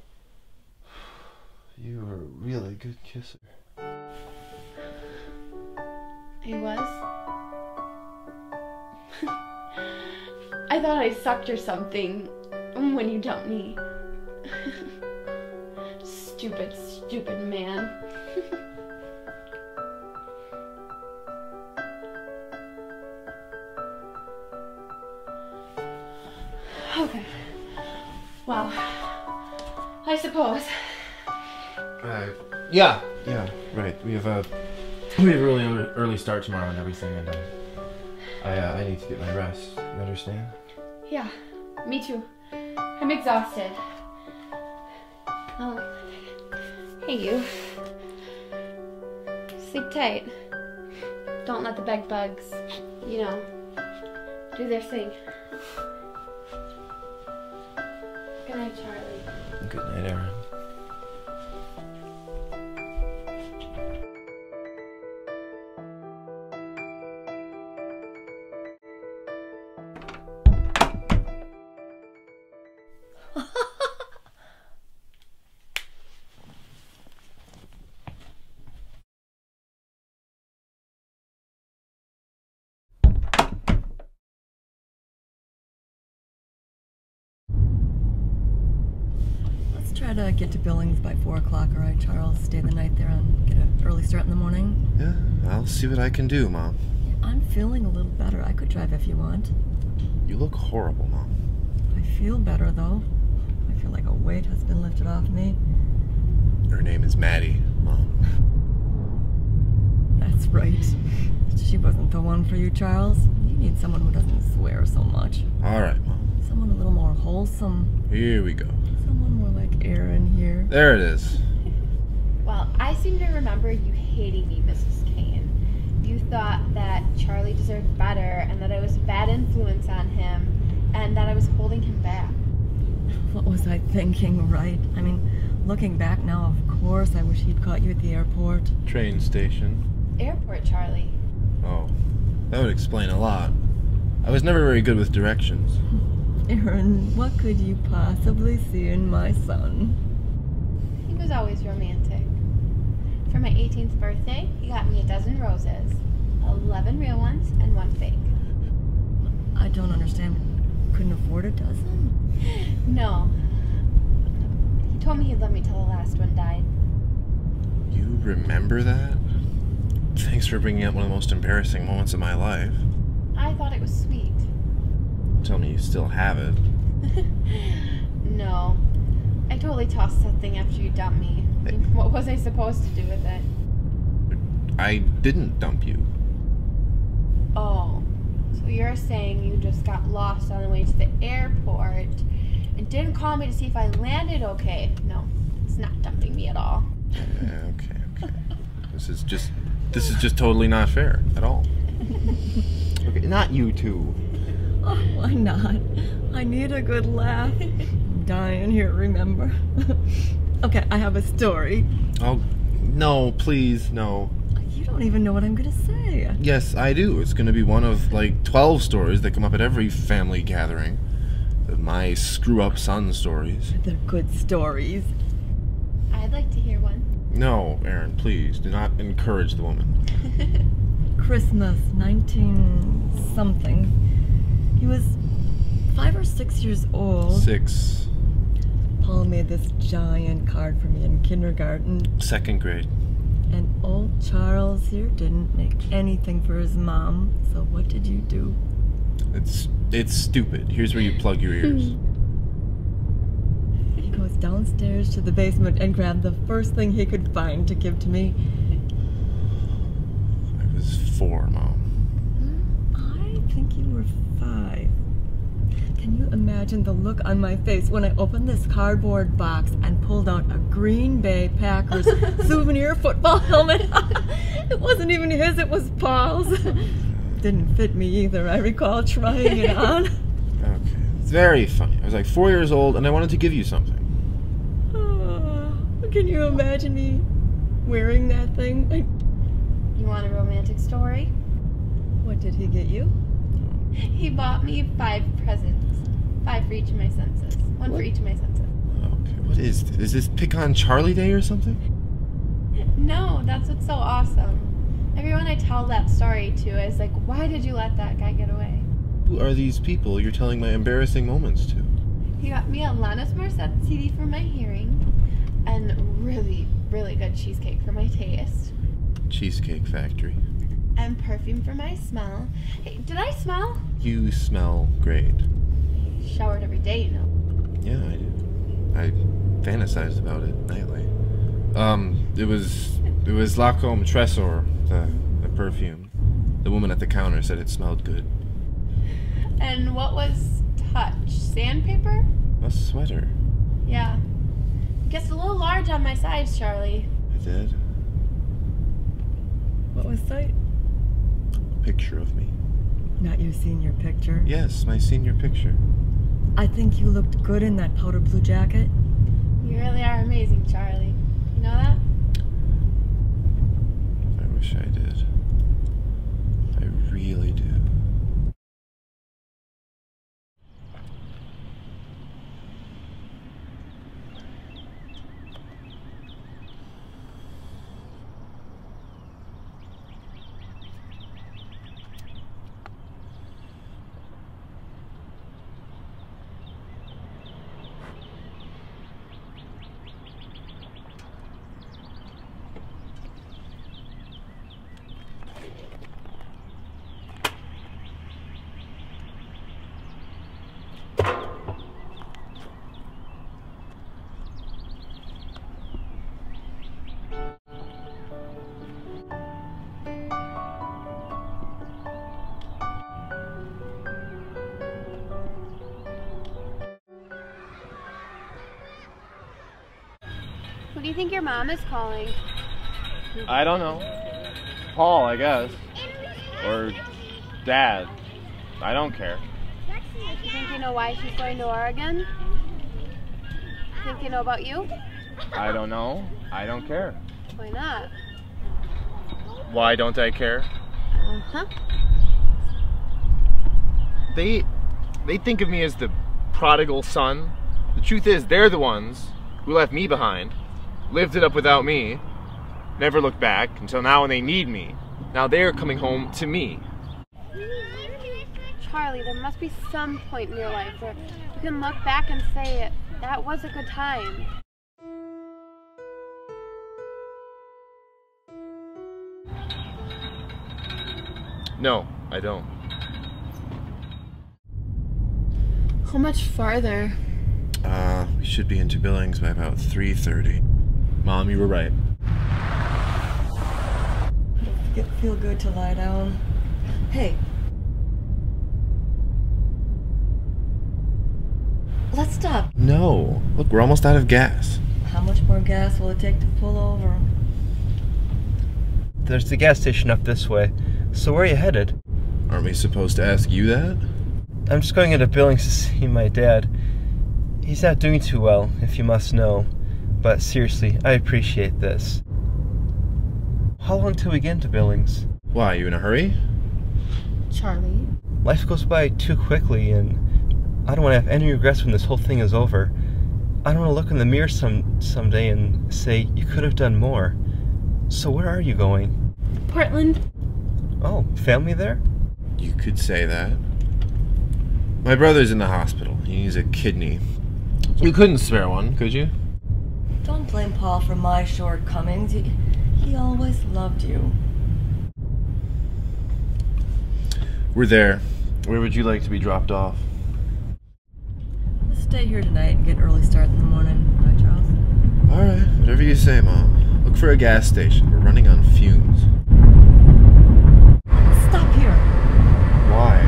You were a really good kisser. I was? I thought I sucked or something when you dumped me. Stupid, stupid man. Okay. Well, I suppose. Yeah, right. We have a really early start tomorrow and everything, and I need to get my rest. You understand? Yeah, me too. I'm exhausted. Hey you. Sleep tight. Don't let the bed bugs, do their thing. Good night, Charlie. Good night, Erin. try to get to Billings by 4 o'clock, all right, Charles? Stay the night there and get an early start in the morning? Yeah, I'll see what I can do, Mom. I'm feeling a little better. I could drive if you want. You look horrible, Mom. I feel better, though. I feel like a weight has been lifted off me. Her name is Maddie, Mom. That's right. She wasn't the one for you, Charles. You need someone who doesn't swear so much. All right, Mom. Someone a little more wholesome. Here we go. Someone more like Aaron here. There it is. Well, I seem to remember you hating me, Mrs. Kane. You thought that Charlie deserved better and that I was a bad influence on him and that I was holding him back. What was I thinking, right? I mean, looking back now, of course, I wish he'd caught you at the airport. Train station. Airport, Charlie. Oh, that would explain a lot. I was never very good with directions. Aaron, what could you possibly see in my son? He was always romantic. For my 18th birthday, he got me a dozen roses. 11 real ones and 1 fake. I don't understand. Couldn't afford a dozen? No. He told me he'd love me till the last one died. You remember that? Thanks for bringing up one of the most embarrassing moments of my life. I thought it was sweet. Tell me you still have it. No. I totally tossed that thing after you dumped me. I mean, what was I supposed to do with it? I didn't dump you. Oh. So you're saying you just got lost on the way to the airport and didn't call me to see if I landed okay? No, it's not dumping me at all. Okay. This is just totally not fair at all. Okay, not you two. Oh, why not? I need a good laugh. I'm dying here, remember? Okay, I have a story. Oh, no, please, no. You don't even know what I'm gonna say. Yes, I do. It's gonna be one of, like, 12 stories that come up at every family gathering. My screw-up son stories. They're good stories. I'd like to hear one. No, Aaron, please, do not encourage the woman. Christmas, 19-something. He was 5 or 6 years old. 6. Paul made this giant card for me in kindergarten. 2nd grade. And old Charles here didn't make anything for his mom. So what did you do? It's stupid. Here's where you plug your ears. He goes downstairs to the basement and grabbed the first thing he could find to give to me. I was 4, Mom. I think you were 5. Can you imagine the look on my face when I opened this cardboard box and pulled out a Green Bay Packers souvenir football helmet? It wasn't even his, it was Paul's. Didn't fit me either. I recall trying it on. Okay. It's very funny. I was like 4 years old and I wanted to give you something. Can you imagine me wearing that thing? You want a romantic story? What did he get you? He bought me 5 presents. 5 for each of my senses. 1 for each of my senses. Okay, what is this? Is this Pick on Charlie Day or something? No, that's what's so awesome. Everyone I tell that story to is like, why did you let that guy get away? Who are these people you're telling my embarrassing moments to? He got me a Alanis Morissette CD for my hearing and really, really good cheesecake for my taste. Cheesecake Factory. And perfume for my smell. Hey, did I smell? You smell great. Showered every day, you know. Yeah, I do. I fantasized about it nightly. It was Lacombe Tresor, the perfume. The woman at the counter said it smelled good. And what was Touch? Sandpaper? A sweater. Yeah. Gets a little large on my size, Charlie. I did. What was sight? A picture of me. Not your senior picture? Yes, my senior picture. I think you looked good in that powder blue jacket. You really are amazing, Charlie. You know that? I wish I did. I really do. do you think your mom is calling? I don't know. Paul, I guess. Or Dad. I don't care. Do you think you know why she's going to Oregon? Think you know about you? I don't know. I don't care. Why not? Why don't I care? Uh-huh. They think of me as the prodigal son. The truth is, they're the ones who left me behind, lived it up without me, never looked back until now when they need me. Now they're coming home to me. Charlie, there must be some point in your life where you can look back and say, that was a good time. No, I don't. How much farther? We should be into Billings by about 3:30. Mom, you were right. It'll feel good to lie down. Hey. Let's stop. No. Look, we're almost out of gas. How much more gas will it take to pull over? There's the gas station up this way. So where are you headed? Aren't we supposed to ask you that? I'm just going into Billings to see my dad. He's not doing too well, if you must know. But seriously, I appreciate this. How long till we get into Billings? Why, you in a hurry? Charlie? Life goes by too quickly, and I don't want to have any regrets when this whole thing is over. I don't want to look in the mirror someday and say, you could have done more. So where are you going? Portland. Oh, family there? You could say that. My brother's in the hospital. He needs a kidney. You couldn't spare one, could you? Don't blame Paul for my shortcomings. He always loved you. We're there. Where would you like to be dropped off? Let's stay here tonight and get early start in the morning. Right, Charles? Alright, whatever you say, Mom. Look for a gas station. We're running on fumes. Stop here. Why?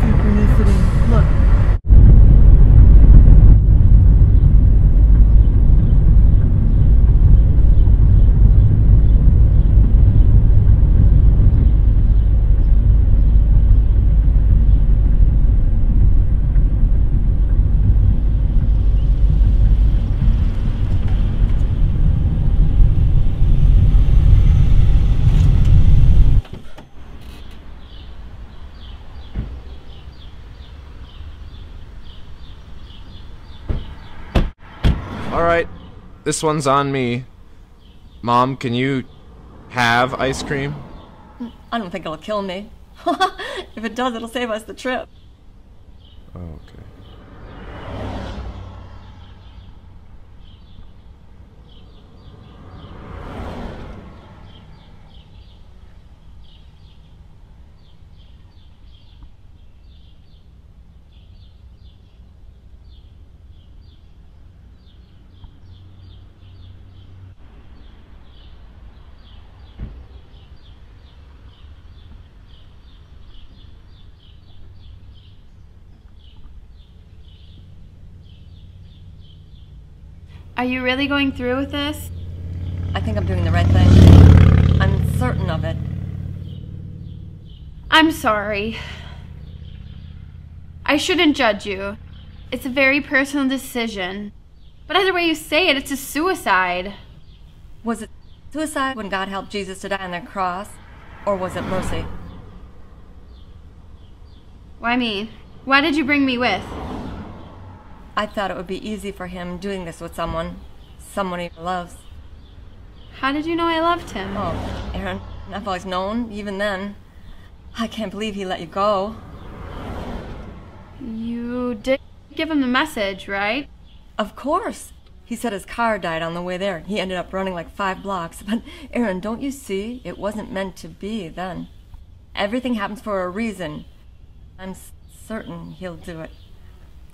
Synchronicity. Look. Alright, this one's on me. Mom, can you have ice cream? I don't think it'll kill me. If it does, it'll save us the trip. Oh, okay. Are you really going through with this? I think I'm doing the right thing. I'm certain of it. I'm sorry. I shouldn't judge you. It's a very personal decision. But either way you say it, it's a suicide. Was it suicide when God helped Jesus to die on the cross? Or was it mercy? Why me? Why did you bring me with? I thought it would be easy for him doing this with someone he loves. How did you know I loved him? Oh, Aaron, I've always known, even then. I can't believe he let you go. You did give him the message, right? Of course. He said his car died on the way there. He ended up running like 5 blocks. But, Aaron, don't you see? It wasn't meant to be then. Everything happens for a reason. I'm certain he'll do it.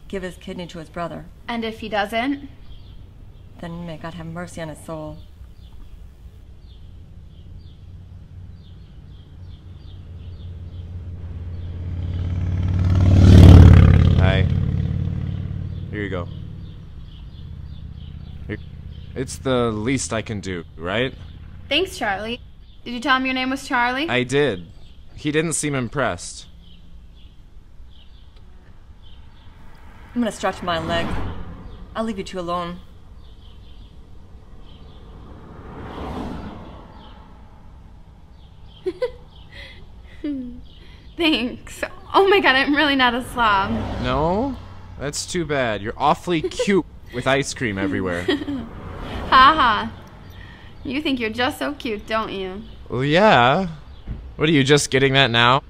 Give his kidney to his brother. And if he doesn't? Then may God have mercy on his soul. Hi. Here you go. Here. It's the least I can do, right? Thanks, Charlie. Did you tell him your name was Charlie? I did. He didn't seem impressed. I'm gonna stretch my leg. I'll leave you two alone. Thanks. Oh my god, I'm really not a slob. No? That's too bad. You're awfully cute with ice cream everywhere. Haha. You think you're just so cute, don't you? Well, yeah. What, are you just getting that now?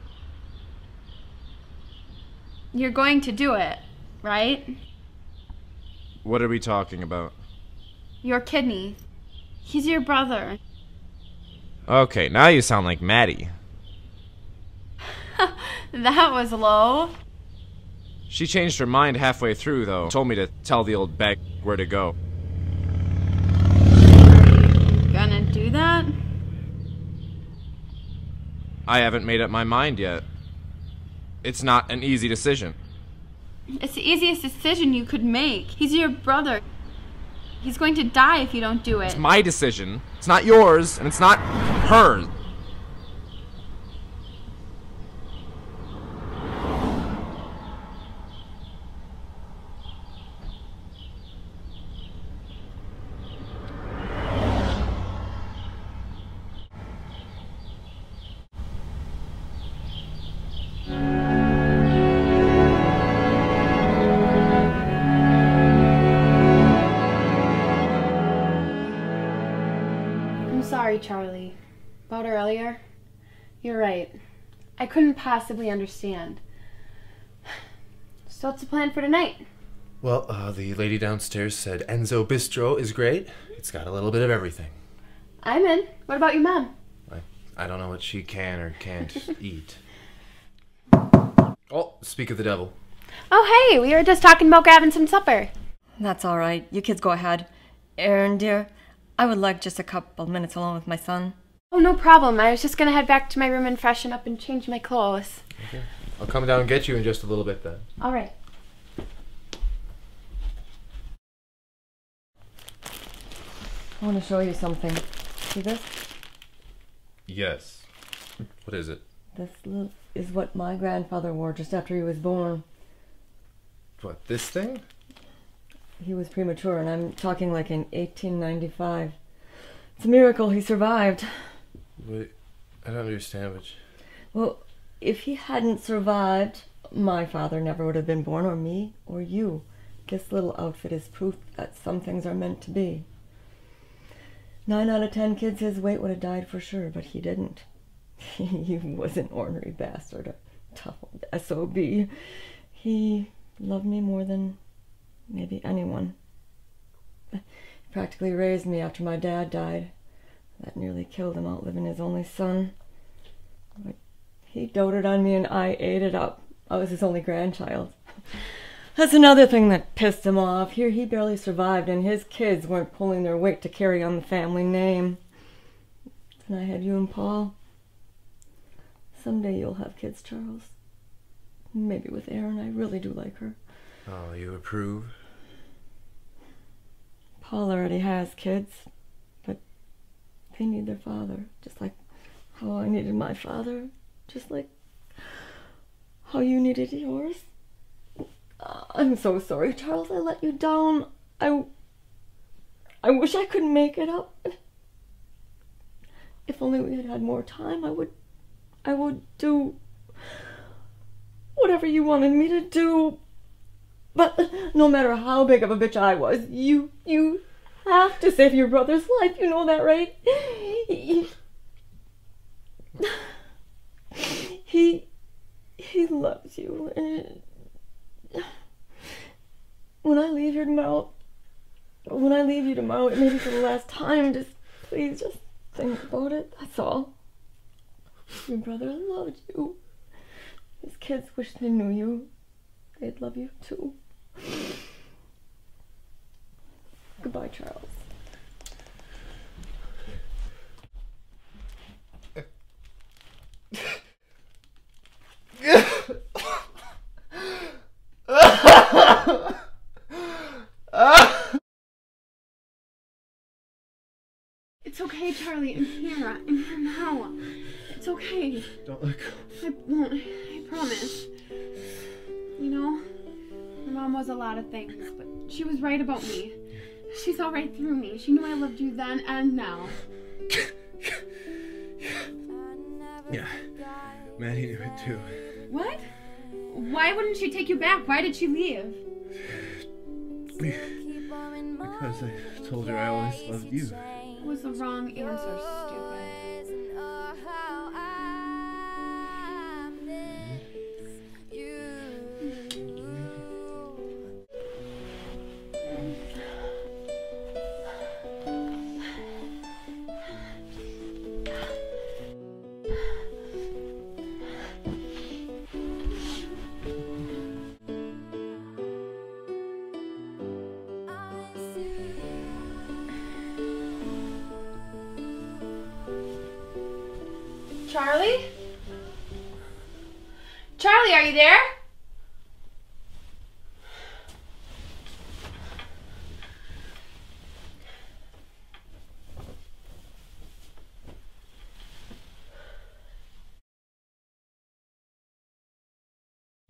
You're going to do it, right? What are we talking about? Your kidney. He's your brother. Okay, now you sound like Maddie. That was low. She changed her mind halfway through, though. Told me to tell the old bag where to go. Gonna do that? I haven't made up my mind yet. It's not an easy decision. It's the easiest decision you could make. He's your brother. He's going to die if you don't do it. It's my decision. It's not yours, and it's not hers. Sorry, Charlie. About earlier? You're right. I couldn't possibly understand. So what's the plan for tonight? Well, the lady downstairs said Enzo Bistro is great. It's got a little bit of everything. I'm in. What about your mom? I don't know what she can or can't eat. Oh, speak of the devil. Oh, hey, we were just talking about grabbing some supper. That's all right. You kids go ahead. Erin, dear, I would like just a couple minutes alone with my son. Oh, no problem. I was just gonna head back to my room and freshen up and change my clothes. Okay. I'll come down and get you in just a little bit then. All right. I want to show you something. See this? Yes. What is it? This is what my grandfather wore just after he was born. What, this thing? He was premature, and I'm talking like in 1895. It's a miracle he survived. Wait, I don't understand what Well, if he hadn't survived, my father never would have been born, or me, or you. This little outfit is proof that some things are meant to be. 9 out of 10 kids his weight would have died for sure, but he didn't. He was an ornery bastard, a tough old SOB. He loved me more than maybe anyone. He practically raised me after my dad died. That nearly killed him, outliving his only son. But he doted on me and I ate it up. I was his only grandchild. That's another thing that pissed him off. Here he barely survived, and his kids weren't pulling their weight to carry on the family name. And I had you and Paul. Someday you'll have kids, Charles. Maybe with Erin. I really do like her. Oh, you approve? Paul already has kids, but they need their father, just like how I needed my father, just like how you needed yours. I'm so sorry, Charles. I let you down. I wish I could make it up. If only we had had more time, I would do whatever you wanted me to do. But no matter how big of a bitch I was, you have to save your brother's life. You know that, right? He loves you. And when I leave you tomorrow, it may be for the last time. Please think about it. That's all. Your brother loved you. His kids wish they knew you. They'd love you too. Goodbye, Charles. okay, Charlie. I'm here. I'm here now. It's okay. Don't let go. I won't. I promise. You know, my mom was a lot of things, but she was right about me. She saw right through me. She knew I loved you then and now. Yeah. Maddie knew it too. What? Why wouldn't she take you back? Why did she leave? Because I told her I always loved you. It was the wrong answer, stupid. Charlie? Charlie, are you there?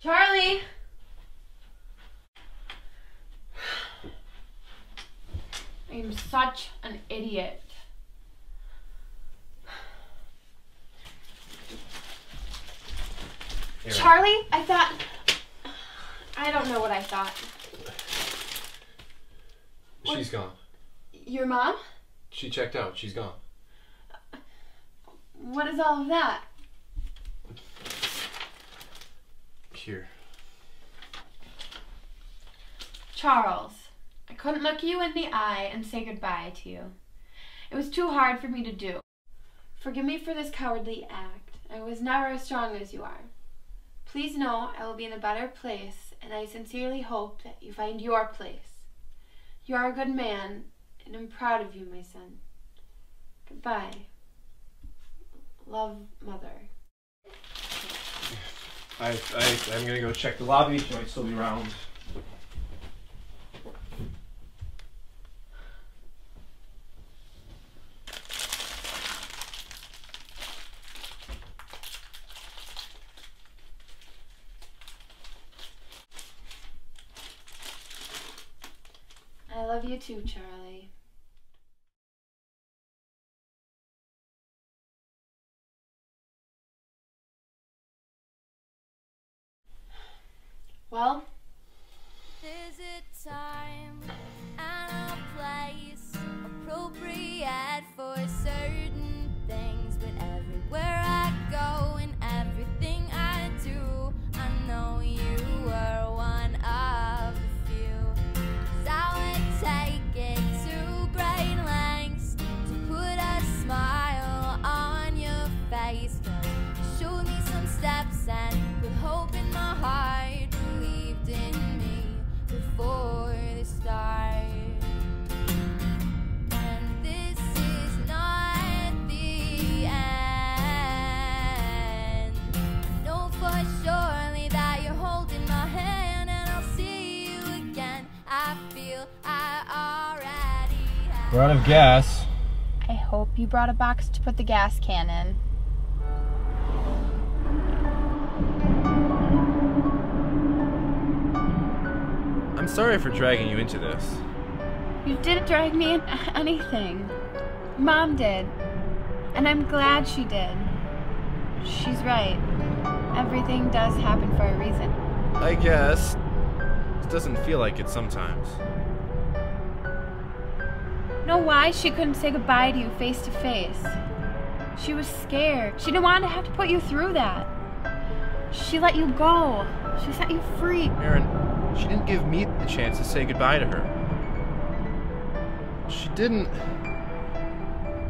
Charlie? I'm such an idiot. Charlie, I thought... I don't know what I thought. She's gone. Your mom? She checked out. She's gone. What is all of that? Here. Charles, I couldn't look you in the eye and say goodbye to you. It was too hard for me to do. Forgive me for this cowardly act. I was never as strong as you are. Please know I will be in a better place, and I sincerely hope that you find your place. You are a good man, and I'm proud of you, my son. Goodbye. Love, Mother. I'm gonna go check the lobby. She might still be around. I love you too, Charlie. Well, there's a time and a place appropriate for certain things, but everywhere I go and everything I do, I know you were one of the few. 'Cause I would take it to great lengths to put a smile on your face. 'Cause you showed me some steps and put hope in my heart, believed in me before the start. And this is not the end. Know for surely that you're holding my hand, and I'll see you again. I feel I already have. We're out of gas. I hope you brought a box to put the gas can in. I'm sorry for dragging you into this. You didn't drag me into anything. Mom did. And I'm glad she did. She's right. Everything does happen for a reason. I guess. It doesn't feel like it sometimes. Know why she couldn't say goodbye to you face to face? She was scared. She didn't want to have to put you through that. She let you go. She set you free. Aaron, she didn't give me the chance to say goodbye to her. She didn't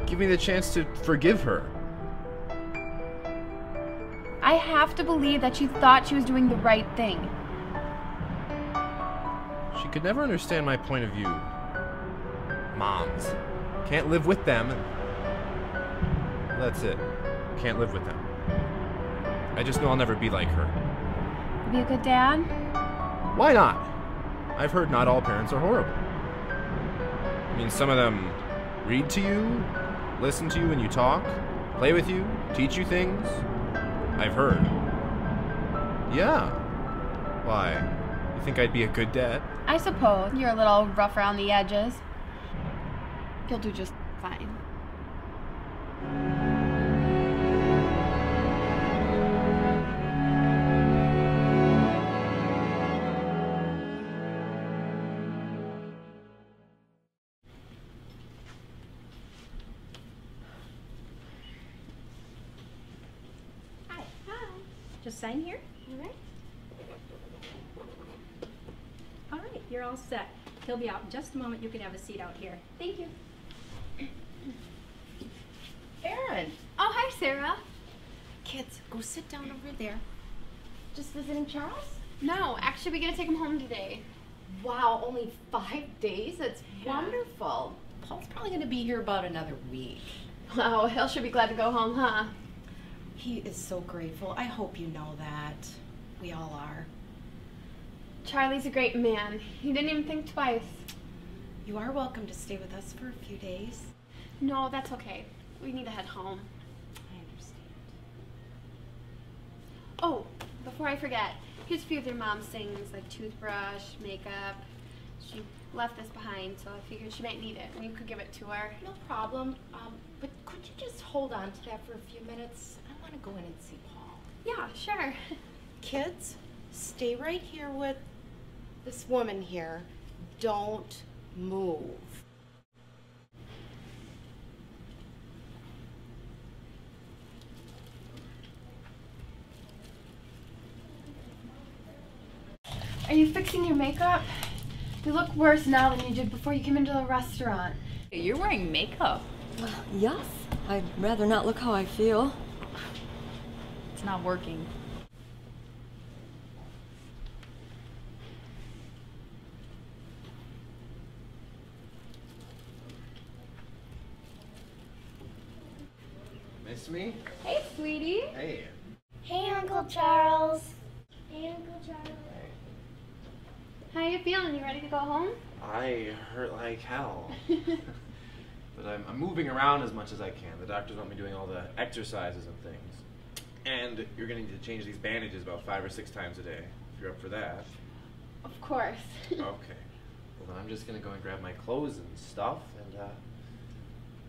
give me the chance to forgive her. I have to believe that she thought she was doing the right thing. She could never understand my point of view. Moms. Can't live with them. That's it. Can't live with them. I just know I'll never be like her. Be a good dad? Why not? I've heard not all parents are horrible. I mean, some of them read to you, listen to you when you talk, play with you, teach you things? I've heard. Yeah. Why? You think I'd be a good dad? I suppose you're a little rough around the edges. You'll do just fine. Hi. Hi. Just sign here. All right. All right, you're all set. He'll be out in just a moment. You can have a seat out here. Thank you. Erin. Oh, hi, Sarah. Kids, go sit down over there. Just visiting Charles? No, actually, we gotta take him home today. Wow, only 5 days? That's wonderful. Paul's probably going to be here about another week. Wow, he'll should be glad to go home, huh? He is so grateful. I hope you know that. We all are. Charlie's a great man. He didn't even think twice. You are welcome to stay with us for a few days. No, that's okay. We need to head home. I understand. Oh, before I forget, here's a few of your mom's things like toothbrush, makeup. She left this behind, so I figured she might need it, and you could give it to her. No problem. But could you just hold on to that for a few minutes? I want to go in and see Paul. Yeah, sure. Kids, stay right here with this woman here. Don't move. Are you fixing your makeup? You look worse now than you did before you came into the restaurant. You're wearing makeup. Yes. I'd rather not look how I feel. It's not working. Miss me? Hey, sweetie. Hey. Hey, Uncle Charles. Hey, Uncle Charles. How you feeling? You ready to go home? I hurt like hell. But I'm moving around as much as I can. The doctors want me doing all the exercises and things. And you're going to need to change these bandages about 5 or 6 times a day, if you're up for that. Of course. Okay. Well, then I'm just going to go and grab my clothes and stuff and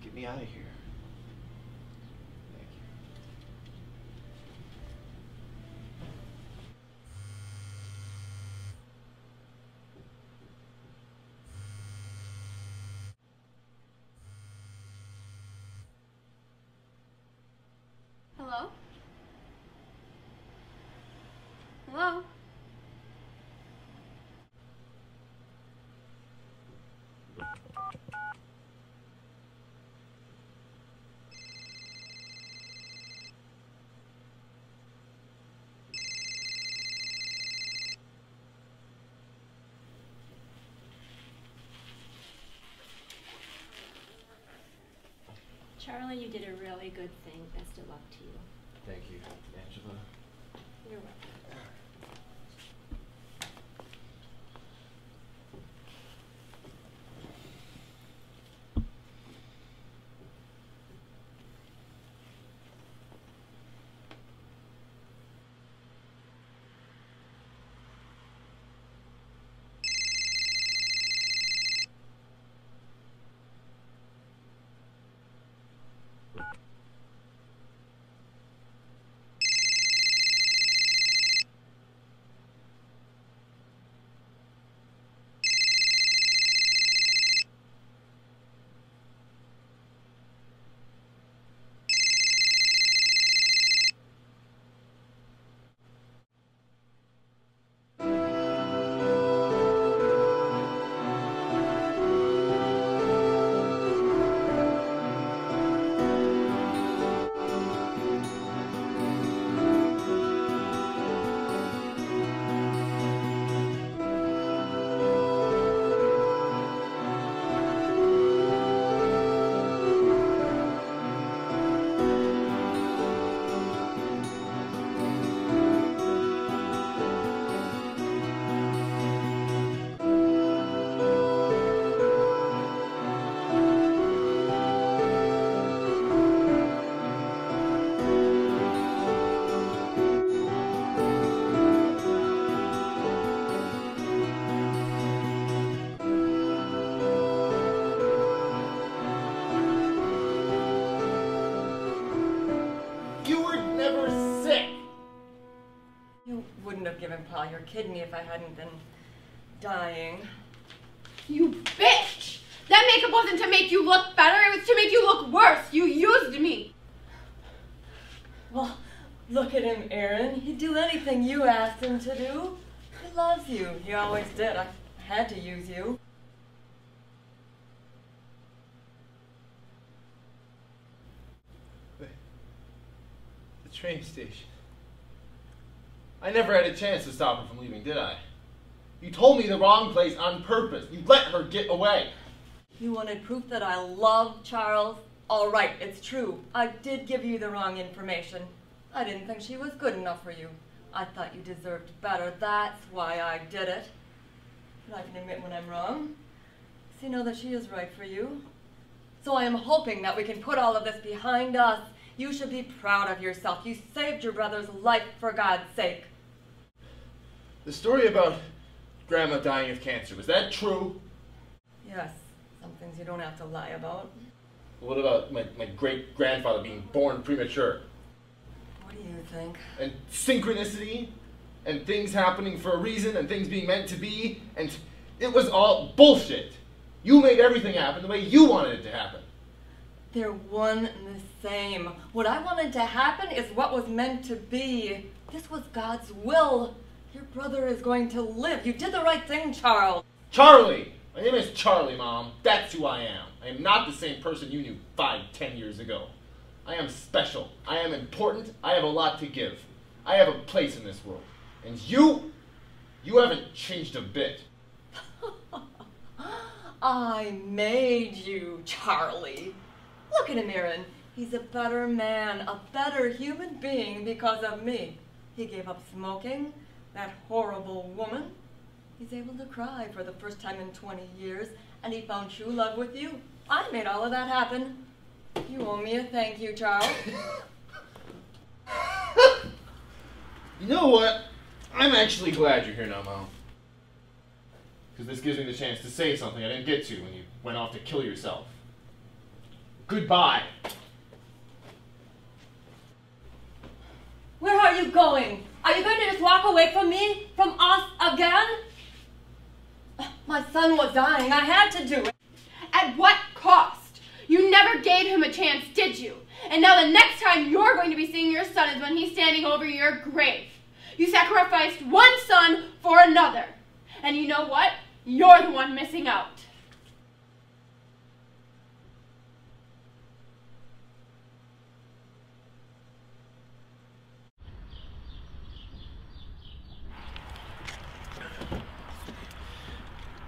get me out of here. Thank you. Hello? Hello? Charlie, you did a really good thing. Best of luck to you. Thank you, Angela. You're welcome. wouldn't have given Paul your kidney if I hadn't been dying. You bitch! That makeup wasn't to make you look better, it was to make you look worse. You used me. Well, look at him, Aaron. He'd do anything you asked him to do. He loves you. He always did. I had to use you. The train station. I never had a chance to stop her from leaving, did I? You told me the wrong place on purpose. You let her get away. You wanted proof that I love Charles? All right, it's true. I did give you the wrong information. I didn't think she was good enough for you. I thought you deserved better. That's why I did it. But I can admit when I'm wrong. So you know that she is right for you. So I am hoping that we can put all of this behind us. You should be proud of yourself. You saved your brother's life, for God's sake. The story about Grandma dying of cancer, was that true? Yes, some things you don't have to lie about. What about my great-grandfather being born premature? What do you think? And synchronicity? And things happening for a reason, and things being meant to be? And it was all bullshit. You made everything happen the way you wanted it to happen. They're one and the same. What I wanted to happen is what was meant to be. This was God's will. Your brother is going to live. You did the right thing, Charles. Charlie! My name is Charlie, Mom. That's who I am. I am not the same person you knew 5-10 years ago. I am special. I am important. I have a lot to give. I have a place in this world. And you haven't changed a bit. I made you, Charlie. Look at him, Aaron. He's a better man, a better human being because of me. He gave up smoking, that horrible woman. He's able to cry for the first time in 20 years, and he found true love with you. I made all of that happen. You owe me a thank you, Charles. You know what? I'm actually glad you're here now, Mom. Because this gives me the chance to say something I didn't get to when you went off to kill yourself. Goodbye. Where are you going? Are you going to just walk away from me? From us again? My son was dying. I had to do it. At what cost? You never gave him a chance, did you? And now the next time you're going to be seeing your son is when he's standing over your grave. You sacrificed one son for another. And you know what? You're the one missing out.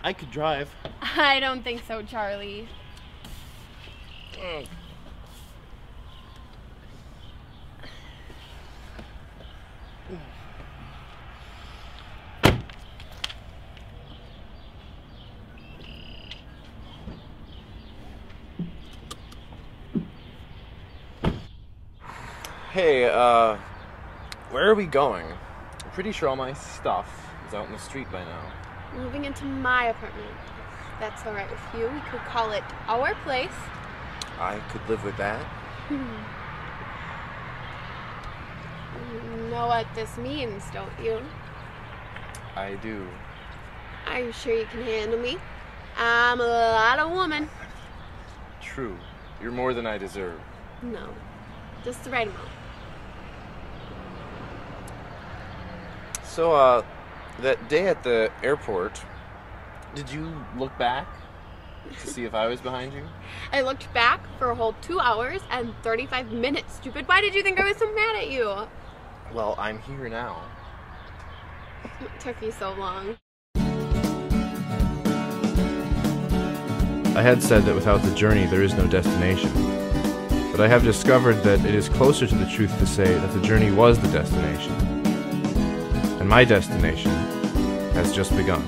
I could drive. I don't think so, Charlie. Hey, where are we going? I'm pretty sure all my stuff is out in the street by now. Moving into my apartment. That's all right with you. We could call it our place. I could live with that. You know what this means, don't you? I do. Are you sure you can handle me? I'm a lot of woman. True. You're more than I deserve. No, just the right amount. So, that day at the airport, did you look back to see if I was behind you? I looked back for a whole 2 hours and 35 minutes, stupid. Why did you think I was so mad at you? Well, I'm here now. What took you so long? I had said that without the journey there is no destination, but I have discovered that it is closer to the truth to say that the journey was the destination, and my destination has just begun.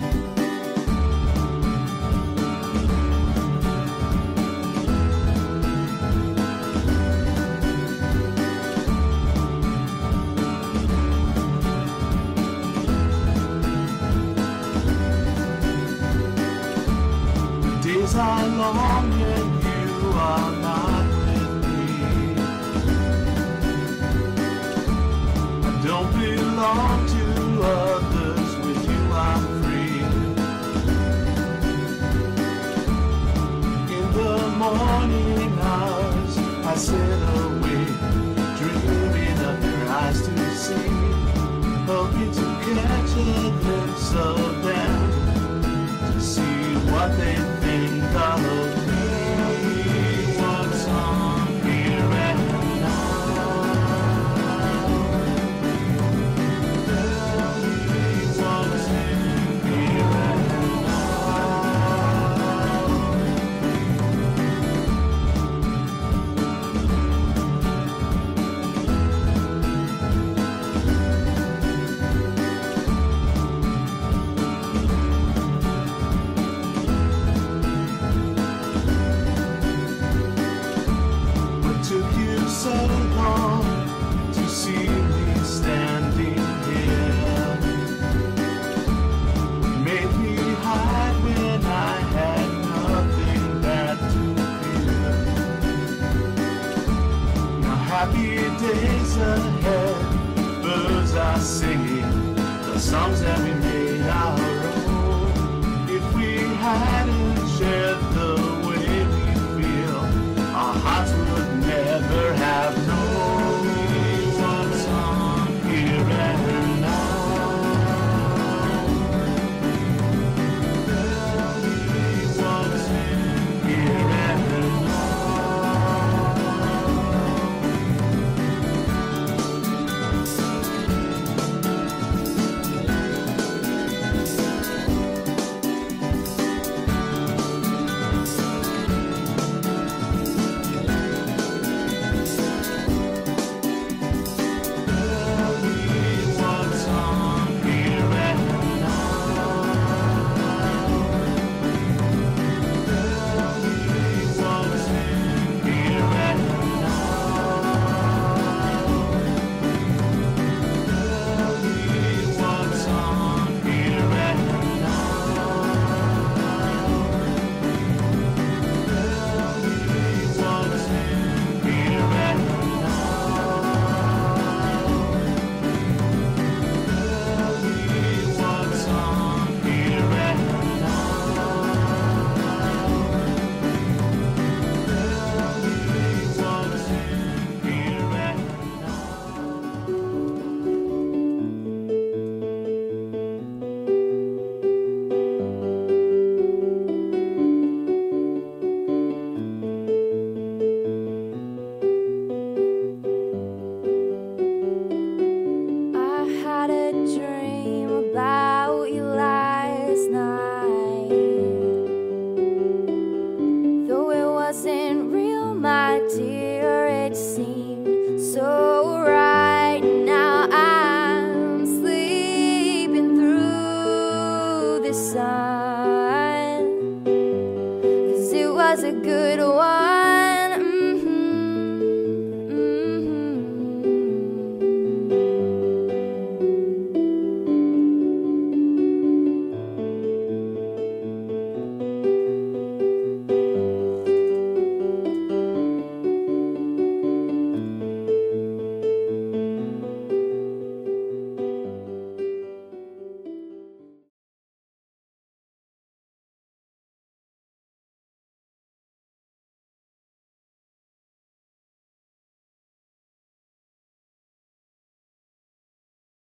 Days are long and you are not with me. I don't belong to us. catch a glimpse of them to see what they think of me. What's on here and now? Tell me what's in here and so long to see me standing here. You made me hide when I had nothing bad to fear. Now happy days ahead, birds are singing the songs that we made our own. If we had